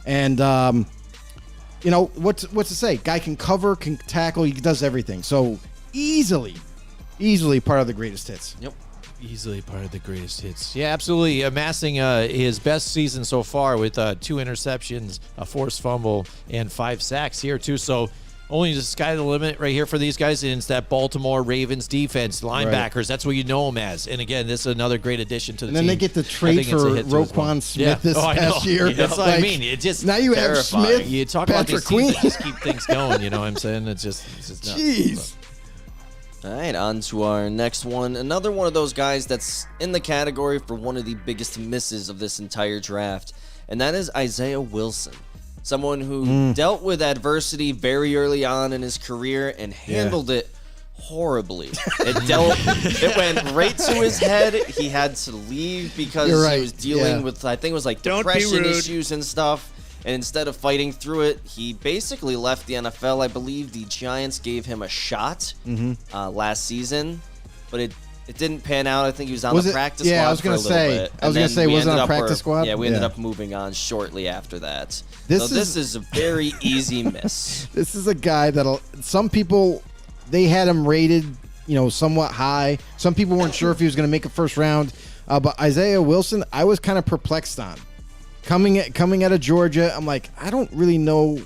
And, what to say? Guy can cover, can tackle, he does everything. So easily part of the greatest hits. Yep. Easily part of the greatest hits. Yeah, absolutely. Amassing his best season so far with 2 interceptions, a forced fumble, and 5 sacks here, too. So only the sky the limit right here for these guys. And it's that Baltimore Ravens defense, linebackers. Right. That's what you know them as. And again, this is another great addition to the team. And then they get the trade for Roquan Smith this past year. Yeah, that's what I mean. It just now you have Smith. You talk Patrick about these teams that just keep things going. You know what I'm saying? It's just nuts. Jeez. All right, on to our next one. Another one of those guys that's in the category for one of the biggest misses of this entire draft, and that is Isaiah Wilson. Someone who dealt with adversity very early on in his career and handled it horribly. It went right to his head. He had to leave because he was dealing with, I think it was like depression issues and stuff. And instead of fighting through it, he basically left the NFL. I believe the Giants gave him a shot last season, but it didn't pan out. I think he was on the practice squad for a little bit. I was going to say, was it on a practice squad? Yeah, we ended up moving on shortly after that. This is a very easy miss. This is a guy that some people, they had him rated, somewhat high. Some people weren't sure if he was going to make a first round. But Isaiah Wilson, I was kind of perplexed on. Coming out of Georgia, I'm like, I don't really know,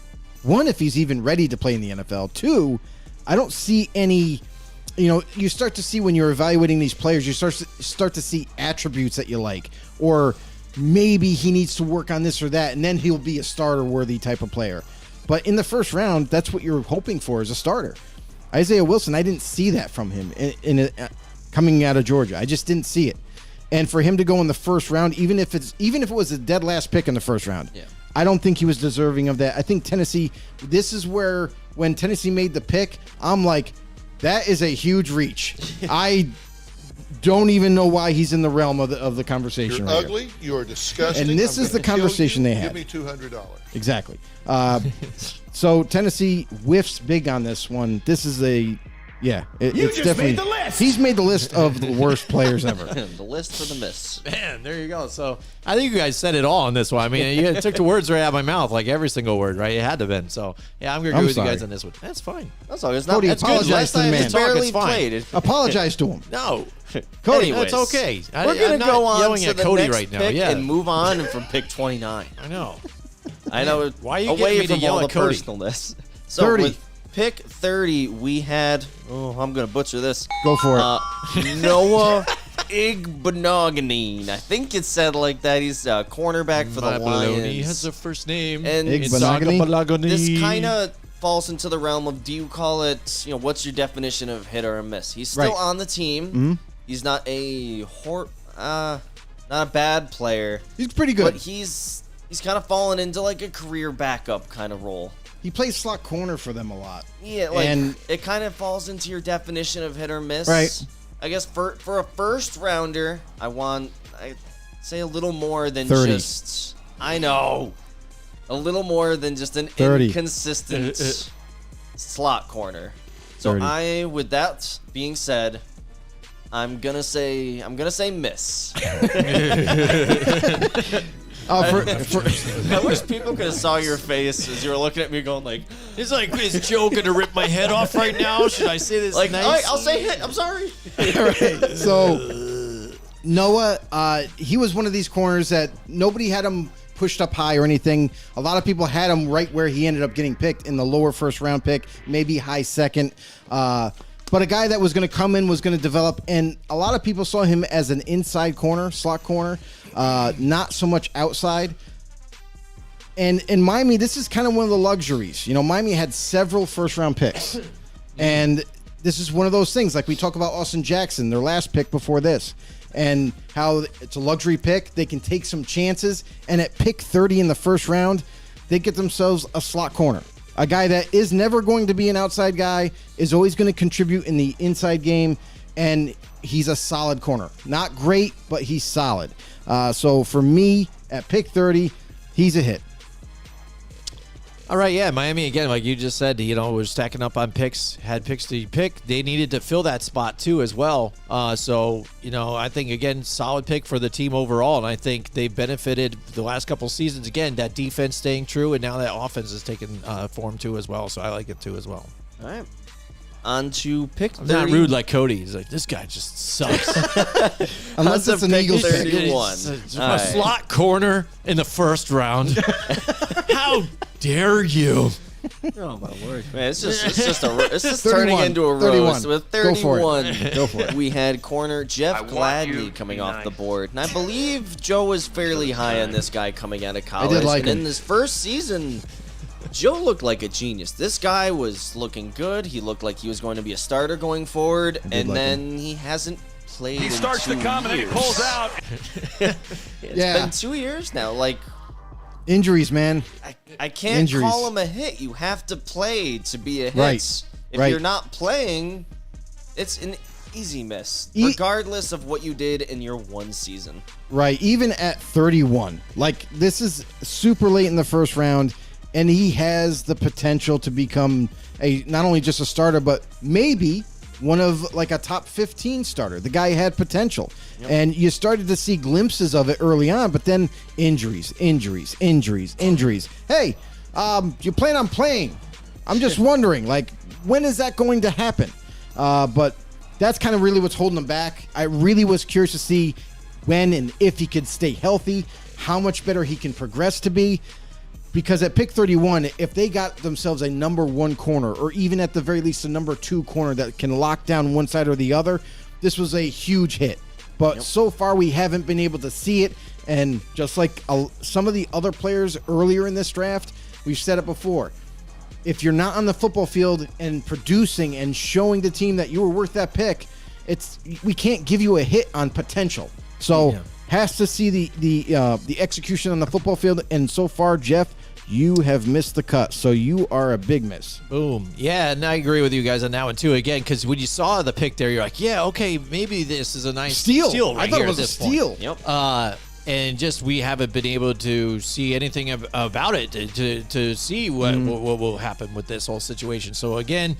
one, if he's even ready to play in the NFL. Two, I don't see any, you start to see when you're evaluating these players, you start to see attributes that you like, or maybe he needs to work on this or that, and then he'll be a starter-worthy type of player. But in the first round, that's what you're hoping for as a starter. Isaiah Wilson, I didn't see that from him coming out of Georgia. I just didn't see it. And for him to go in the first round, even if it was a dead last pick in the first round, I don't think he was deserving of that. I think Tennessee, this is where when Tennessee made the pick, I'm like, that is a huge reach. I don't even know why he's in the realm of the conversation. You're ugly. You're disgusting. And this is the conversation they had. Give me $200. Exactly. So Tennessee whiffs big on this one. This is it's definitely made the list. He's made the list of the worst players ever. The list for the miss. Man, there you go. So I think you guys said it all on this one. I mean, you took the words right out of my mouth, like every single word, right? It had to have been. So yeah, I'm gonna agree with you guys on this one. That's fine. That's all. It's Cody, not. That's apologize good. Last to the time man. it's barely It's fine. played. Apologize to him. No, Cody, Anyways, that's okay. We're gonna I'm not go on yelling to at the Cody next right now. pick Yeah, and move on from pick 29. I know. I know. Why are you away getting me to from yell all at the Cody? personalness. So 30. with pick 30, we had. Oh, I'm gonna butcher this. Go for it. Noah Igbenogany. I think it's said like that. He's a cornerback for the Baloney Lions. has a first name. And Igbenogany? this kind of falls into the realm of, do you call it, what's your definition of hit or a miss? He's still Right. on the team. He's not a not a bad player. He's pretty good. But he's kind of fallen into like a career backup kind of role. He plays slot corner for them a lot. Yeah, like And- it kind of falls into your definition of hit or miss. Right. I guess for a first rounder, I'd say a little more than 30. just. I know. A little more than just an 30. inconsistent slot corner. So 30. with that being said, I'm gonna say miss. I wish people could have saw your face as you were looking at me, going like, He's like, is Joe gonna rip my head off right now? Should I say this like, nice? all right, I'll say hit. I'm sorry. Right. So Noah, he was one of these corners that nobody had him pushed up high or anything. A lot of people had him right where he ended up getting picked in the lower first round pick, maybe high second. But a guy that was going to come in, was going to develop, and a lot of people saw him as an inside corner, slot corner, not so much outside. And in Miami, this is kind of one of the luxuries. Miami had several first-round picks, and this is one of those things. Like we talk about Austin Jackson, their last pick before this, and how it's a luxury pick. They can take some chances, and at pick 30 in the first round, they get themselves a slot corner. A guy that is never going to be an outside guy, is always going to contribute in the inside game, and he's a solid corner. Not great, but he's solid. So for me, at pick 30, he's a hit. All right, yeah, Miami, again, like you just said, was stacking up on picks, had picks to pick. They needed to fill that spot, too, as well. So, I think, again, solid pick for the team overall, and I think they benefited the last couple seasons. Again, that defense staying true, and now that offense is taking form, too, as well. So I like it, too, as well. All right. On to pick 30. I'm not rude like Cody. He's like, this guy just sucks. Unless it's an pick Eagles pick. 31. It's All a right. slot corner in the first round. How dare you? Oh my word! Man, it's just turning 31, into a 31. roast with Go for it. 31. Go for it. We had corner Jeff want you Gladney to coming be off nice. the board, and I believe Joe was fairly high on this guy coming out of college. like and him. in his first season, Joe looked like a genius. This guy was looking good. He looked like he was going to be a starter going forward, and like then he hasn't played. He in starts 2 to come and then he years. pulls out. It's Yeah. been 2 years now. Like Injuries, man. I can't Injuries. call him a hit. You have to play to be a hit. Right. If Right. you're not playing, it's an easy miss, E- regardless of what you did in your one season. Right, even at 31. Like, this is super late in the first round, and he has the potential to become not only just a starter, but maybe one of like a top 15 starter. The guy had potential. And you started to see glimpses of it early on, but then injuries. Hey, you plan on playing. I'm just wondering, like, when is that going to happen? But that's kind of really what's holding him back. I really was curious to see when and if he could stay healthy, how much better he can progress to be. Because at pick 31, if they got themselves a number 1 corner, or even at the very least a number 2 corner that can lock down one side or the other, this was a huge hit. But so far we haven't been able to see it. And just like some of the other players earlier in this draft, we've said it before. If you're not on the football field and producing and showing the team that you were worth that pick, we can't give you a hit on potential. So has to see the execution on the football field. And so far, Jeff, you have missed the cut. So you are a big miss. Boom. Yeah, and I agree with you guys on that one too. Again, because when you saw the pick there, you're like, yeah, okay, maybe this is a nice Steal. right I thought here it was at a this point. steal. Yep. And just we haven't been able to see anything about it to see what will happen with this whole situation. So again,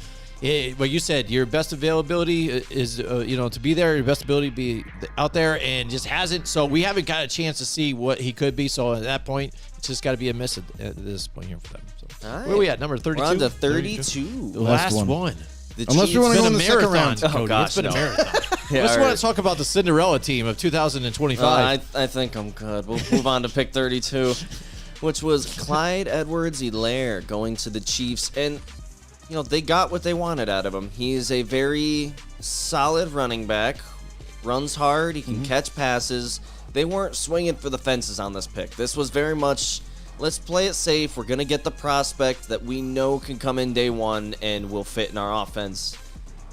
what you said, your best availability is to be there, your best ability to be out there, and just hasn't. So we haven't got a chance to see what he could be. So at that point, it's just got to be a miss at this point here for them. So All right. where are we at? Number 32. We're on to 32. The last Last one. one. The Unless we Chiefs- wanna It's go been in a the second marathon, round. Cody. Oh, gosh, it's been no. a marathon. Yeah, Let's all want right. to talk about the Cinderella team of 2025. I think I'm good. We'll move on to pick 32, which was Clyde Edwards-Helaire going to the Chiefs. And, they got what they wanted out of him. He is a very solid running back, runs hard, he can catch passes. They weren't swinging for the fences on this pick. This was very much, let's play it safe. We're going to get the prospect that we know can come in day one and will fit in our offense.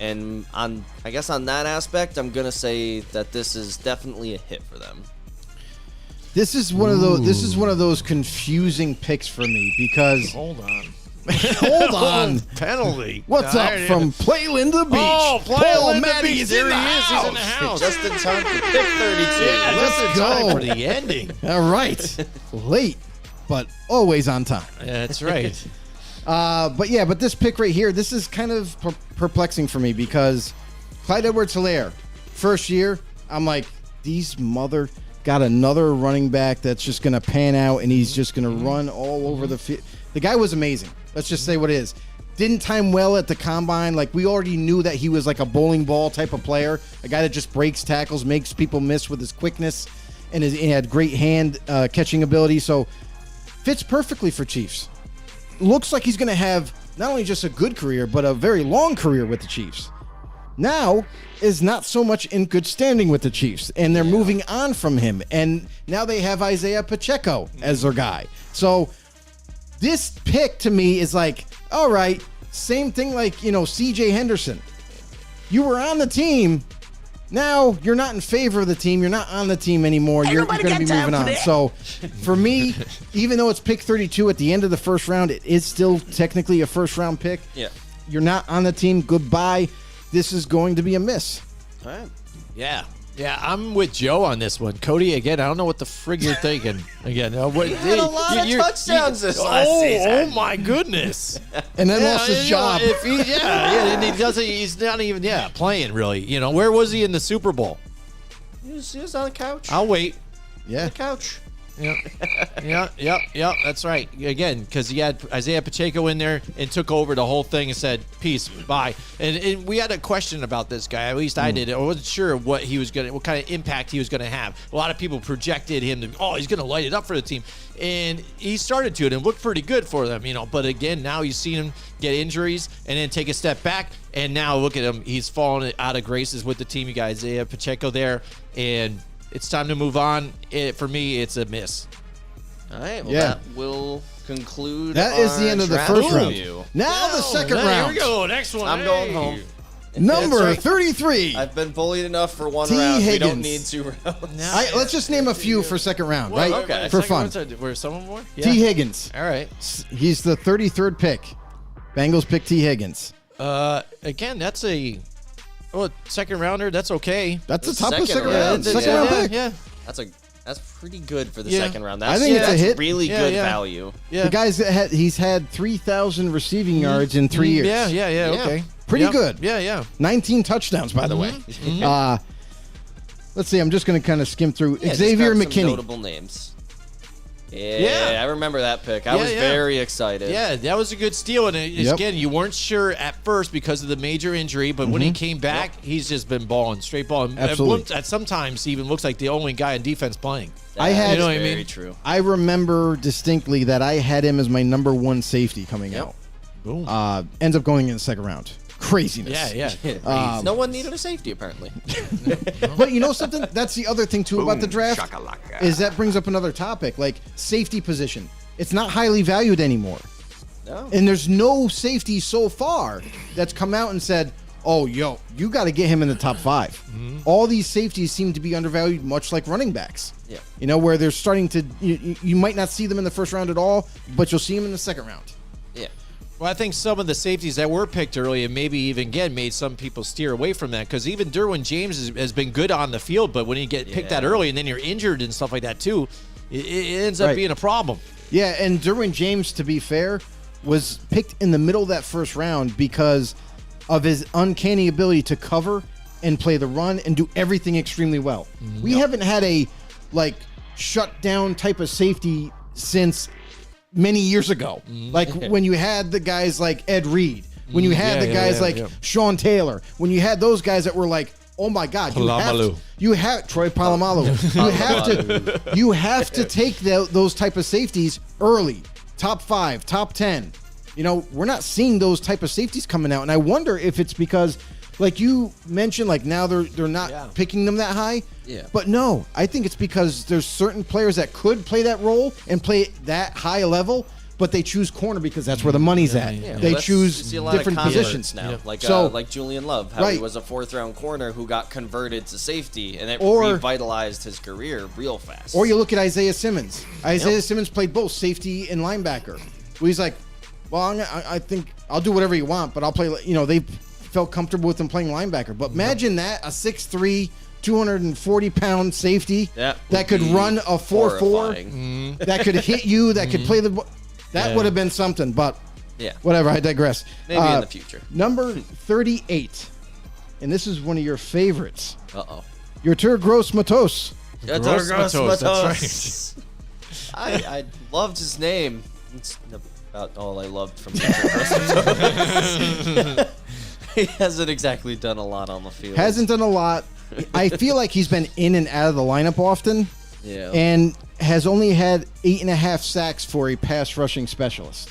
And I guess on that aspect, I'm going to say that this is definitely a hit for them. This is one of those confusing picks for me because Hold on. hold on. Penalty. What's up from Playland the Beach? Oh, Paul Playland the Matty Beach. is There in the he is. He's in the house. house. Just in time for pick 32. Yeah, Let's just in time go. for the ending. All right. Late, but always on time. That's right. But this pick right here, this is kind of perplexing for me because Clyde Edwards-Helaire, first year, I'm like, these got another running back that's just going to pan out and he's just going to run all over the field. The guy was amazing. Let's just say what it is. Didn't time well at the combine. Like, we already knew that he was like a bowling ball type of player, a guy that just breaks tackles, makes people miss with his quickness, and he had great hand catching ability. So fits perfectly for Chiefs. Looks like he's going to have not only just a good career, but a very long career with the Chiefs. Now is not so much in good standing with the Chiefs, and they're moving on from him. And now they have Isaiah Pacheco as their guy. So this pick to me is like, all right, same thing like, CJ Henderson. You were on the team. Now you're not in favor of the team. You're not on the team anymore. You're going to be moving on. So for me, even though it's pick 32 at the end of the first round, it is still technically a first round pick. Yeah. You're not on the team. Goodbye. This is going to be a miss. All right. Yeah. Yeah, I'm with Joe on this one. Cody, again, I don't know what the frig you're thinking. Again, what, He had a lot of touchdowns this last season. Oh my goodness! And then lost his job. And he doesn't. He's not even playing really. Where was he in the Super Bowl? He was on the couch. I'll wait. Yeah. The couch. Yep. That's right. Again, because he had Isaiah Pacheco in there and took over the whole thing and said, "Peace, bye." And we had a question about this guy. At least I did. I wasn't sure what kind of impact he was gonna have. A lot of people projected him to, he's gonna light it up for the team, and he started to, and it looked pretty good for them, But again, now you've seen him get injuries and then take a step back, and now look at him. He's fallen out of graces with the team. You got Isaiah Pacheco there, and it's time to move on. For me, it's a miss. All right, well, Yeah. that will conclude. That is the our end of the draft first round. review. Now the second Here round. we go. Next one. I'm going home. Number That's right. 33. I've been bullied enough for one T. round. We don't Higgins. need 2 rounds. Let's just name a few for second round, Well, right? okay. For Second fun. ones were some more? Yeah. T. Higgins. All right. He's the 33rd pick. Bengals pick T. Higgins. Again, that's a second rounder. That's okay. That's the The top of second second round. round. Yeah, Second round pick. Yeah. That's pretty good for the Yeah. second round. I think it's a that's hit. really Yeah, good yeah. value. Yeah. The guy's he's had 3,000 receiving yards in 3 years. Yeah. Okay. Pretty Yep. good. Yeah. 19 touchdowns, by the way. Let's see. I'm just going to kind of skim through. Yeah, Xavier just grab some McKinney. notable names. Yeah. I remember that pick. I was yeah. very excited. Yeah, that was a good steal. And Yep. again, you weren't sure at first because of the major injury, but when he came back, he's just been balling, straight balling. Absolutely. At sometimes he even looks like the only guy in defense playing. That I had- is You know what I very mean? true. I remember distinctly that I had him as my number 1 safety coming out. Boom. Ends up going in the second round. Craziness. Yeah. No one needed a safety apparently. But you know something? That's the other thing too about the draft is that brings up another topic, like safety position. It's not highly valued anymore. No. And there's no safety so far that's come out and said, "Oh, you got to get him in the top 5." All these safeties seem to be undervalued, much like running backs. Yeah. Where they're starting to. You might not see them in the first round at all, but you'll see them in the second round. Yeah. Well, I think some of the safeties that were picked early and maybe even again made some people steer away from that because even Derwin James has been good on the field, but when you get picked that early and then you're injured and stuff like that too, it ends up Right. being a problem. Yeah, and Derwin James, to be fair, was picked in the middle of that first round because of his uncanny ability to cover and play the run and do everything extremely well. We haven't had a shut down type of safety since many years ago. Like when you had the guys like Ed Reed, when you had the guys like Sean Taylor, when you had those guys that were like, oh my God, you have Troy Polamalu. you have to take those type of safeties early, top 5, top 10. We're not seeing those type of safeties coming out, and I wonder if it's because, like you mentioned, like now they're not picking them that high. Yeah. But no, I think it's because there's certain players that could play that role and play that high level, but they choose corner because that's where the money's at. Yeah, They you choose see a lot different of converts positions now, So- like Julian Love, how he Right. was a 4th-round corner who got converted to safety, and it Or- revitalized his career real fast. Or you look at Isaiah Simmons. Isaiah Simmons played both safety and linebacker. Well, he's like, well, I think I'll do whatever you want, but I'll play. They felt comfortable with him playing linebacker. But imagine that, a 6'3", 240-pound safety That that would could be run a 4.4, horrifying. that could hit you, that could play the. That would have been something. But Yeah. whatever. I digress. Maybe in the future. Number 38, and this is one of your favorites. Uh-oh. Your Gross Matos. Gross Matos, Matos. I loved his name. It's about all I loved from Gross. He hasn't exactly done a lot on the field. Hasn't done a lot. I feel like he's been in and out of the lineup often. Yeah. And has only had 8.5 sacks for a pass rushing specialist.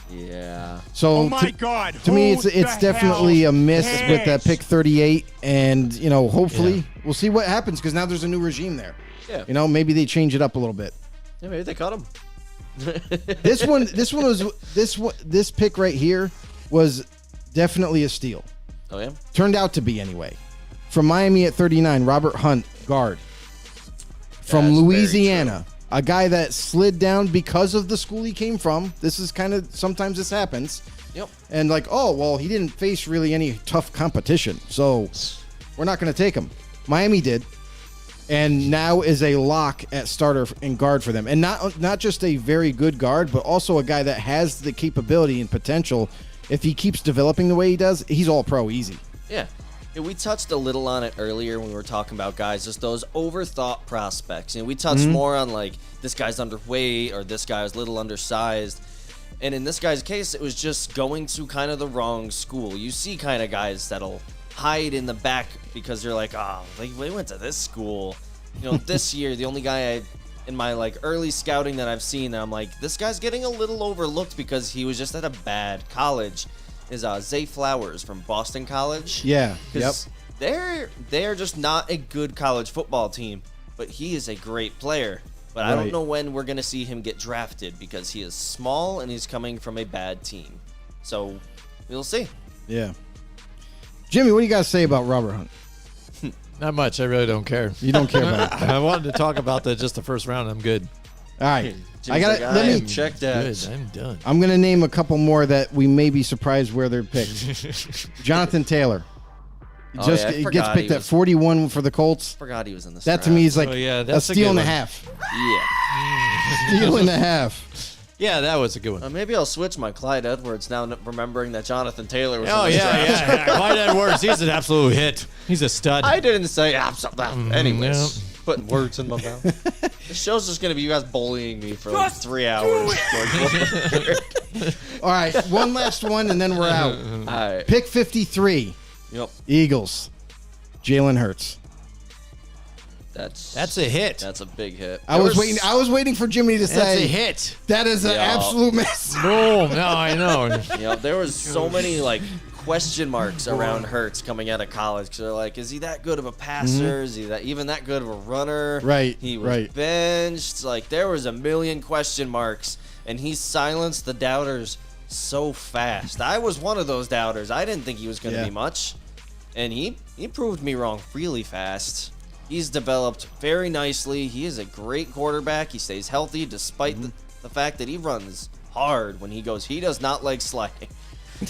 Yeah. So Oh my God, to me, who it's the definitely hell a miss with that cares? pick 38. And hopefully we'll see what happens because now there's a new regime there. Yeah. Maybe they change it up a little bit. Yeah, maybe they cut him. This pick right here was definitely a steal. Oh yeah. Turned out to be anyway. From Miami at 39, Robert Hunt, guard. From That's very Louisiana, a guy that slid down because of the school he came from. This is kind of, sometimes this happens. Yep. And he didn't face really any tough competition. So we're not going to take him. Miami did. And now is a lock at starter and guard for them. And not just a very good guard, but also a guy that has the capability and potential. If he keeps developing the way he does, he's all pro easy. Yeah. We touched a little on it earlier when we were talking about guys, just those overthought prospects. We touched more on like this guy's underweight or this guy's a little undersized. And in this guy's case, it was just going to kind of the wrong school. You see kind of guys that'll hide in the back because they're like, oh, they went to this school. This year, the only guy in my like early scouting that I've seen that I'm like, this guy's getting a little overlooked because he was just at a bad college is Zay Flowers from Boston College. Yeah. Yep. 'Cause they're just not a good college football team, but he is a great player. But I don't Right. know when we're going to see him get drafted because he is small and he's coming from a bad team. So we'll see. Yeah. Jimmy, what do you got to say about Robert Hunt? Not much. I really don't care. You don't care about it. I wanted to talk about just the first round. I'm good. All right. Jimmy's like, Let me. check that. Good. I'm done. I'm going to name a couple more that we may be surprised where they're picked. Jonathan Taylor. Oh, yeah, I He gets forgot picked he at was- 41 for the Colts. Forgot he was in this. That to me is like Oh, yeah, a that's a steal good and a one. half. Yeah. Steal and a half. Yeah, that was a good one. Maybe I'll switch my Clyde Edwards now, remembering that Jonathan Taylor was. Oh, in this draft. yeah. Clyde Edwards, he's an absolute hit. He's a stud. I didn't say absolutely. Anyways, yeah. putting words in my mouth. This show's just gonna be you guys bullying me for like Just 3 hours. All right. One last one, and then we're out. All right. Pick 53. Yep. Eagles. Jalen Hurts. That's a hit. That's a big hit. I was waiting for Jimmy to That's say a hit. that is an Yeah. absolute mess. Boom. No, I know. There was so many like question marks around Hurts coming out of college because they're like, is he that good of a passer? Is he even that good of a runner? Right, He was right. benched. Like there was a million question marks, and he silenced the doubters so fast. I was one of those doubters. I didn't think he was going to Yeah. be much, and he proved me wrong really fast. He's developed very nicely. He is a great quarterback. He stays healthy despite the fact that he runs hard when he goes. He does not like sliding.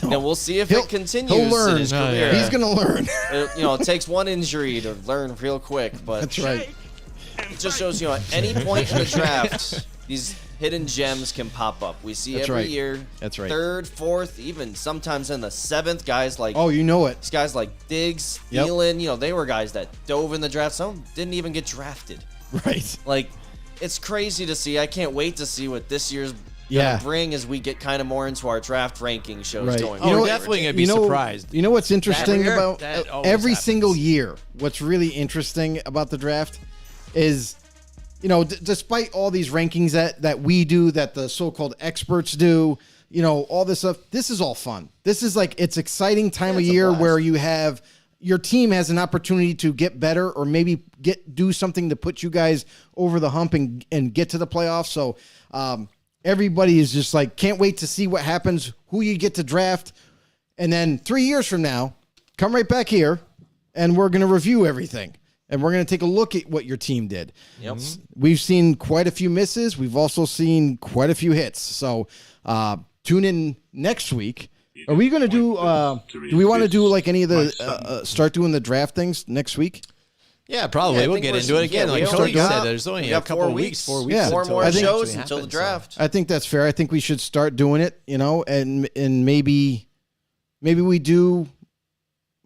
And we'll see if it continues he'll learn. in his Oh, career. yeah. He's going to learn. It takes one injury to learn real quick, but That's right. it just shows at any point in the draft, these hidden gems can pop up. We see That's every right. year. That's right. Third, fourth, even sometimes in the seventh, guys like Oh, you know it. these guys like Diggs, Yep. Thielen, they were guys that dove in the draft. Some didn't even get drafted. Right. Like, it's crazy to see. I can't wait to see what this year's Yeah. gonna bring as we get kind of more into our draft ranking shows Right. going. You know, forward. definitely gonna be surprised. You know what's interesting year? about That always every happens. single year? What's really interesting about the draft is, despite all these rankings that we do, that the so-called experts do, all this stuff, this is all fun. This is like, it's exciting time of it's a year blast. where you have your team has an opportunity to get better or maybe do something to put you guys over the hump and get to the playoffs. So everybody is just like, can't wait to see what happens, who you get to draft. And then 3 years from now, come right back here and we're going to review everything. And we're going to take a look at what your team did. Yep. We've seen quite a few misses. We've also seen quite a few hits. So tune in next week. Are we going to do we want to do like any of the start doing the draft things next week? Yeah, probably. Yeah, I we'll think get we're- into it again. yeah, like we Cody only got- said, there's only we a got couple 4 of weeks, weeks. 4 weeks. Yeah. Four until more it I think- shows actually until the happens, so. draft. I think that's fair. I think we should start doing it, and maybe we do,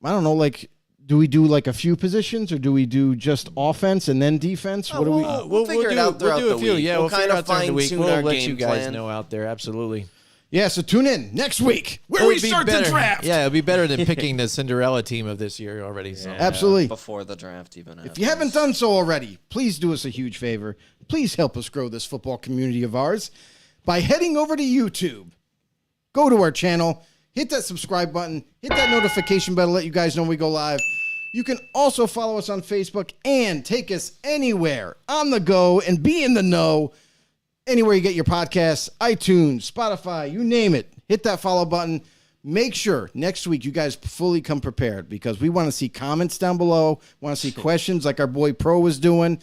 I don't know, like, do we do like a few positions or do we do just offense and then defense? What do we? We'll figure it out throughout We'll do the a few. week. Yeah, We'll we'll figure kind it of out during the week. fine-tune We'll our let game you guys plan. know out there. Absolutely. Yeah, so tune in next week where we It'll be start better. the draft. Yeah, it'll be better than picking the Cinderella team of this year already. So. Absolutely. Before the draft even happens. If you haven't done so already, please do us a huge favor. Please help us grow this football community of ours by heading over to YouTube. Go to our channel, hit that subscribe button, hit that notification bell to let you guys know when we go live. You can also follow us on Facebook and take us anywhere on the go and be in the know. Anywhere you get your podcasts, iTunes, Spotify, you name it. Hit that follow button. Make sure next week you guys fully come prepared because we want to see comments down below, want to see questions like our boy Pro was doing,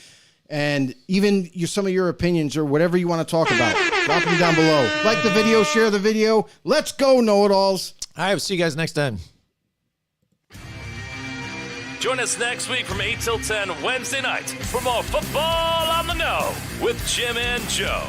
and even some of your opinions or whatever you want to talk about. Drop them down below. Like the video, share the video. Let's go, know-it-alls. All right, we'll see you guys next time. Join us next week from 8 till 10 Wednesday night for more Football on the Know with Jim and Joe.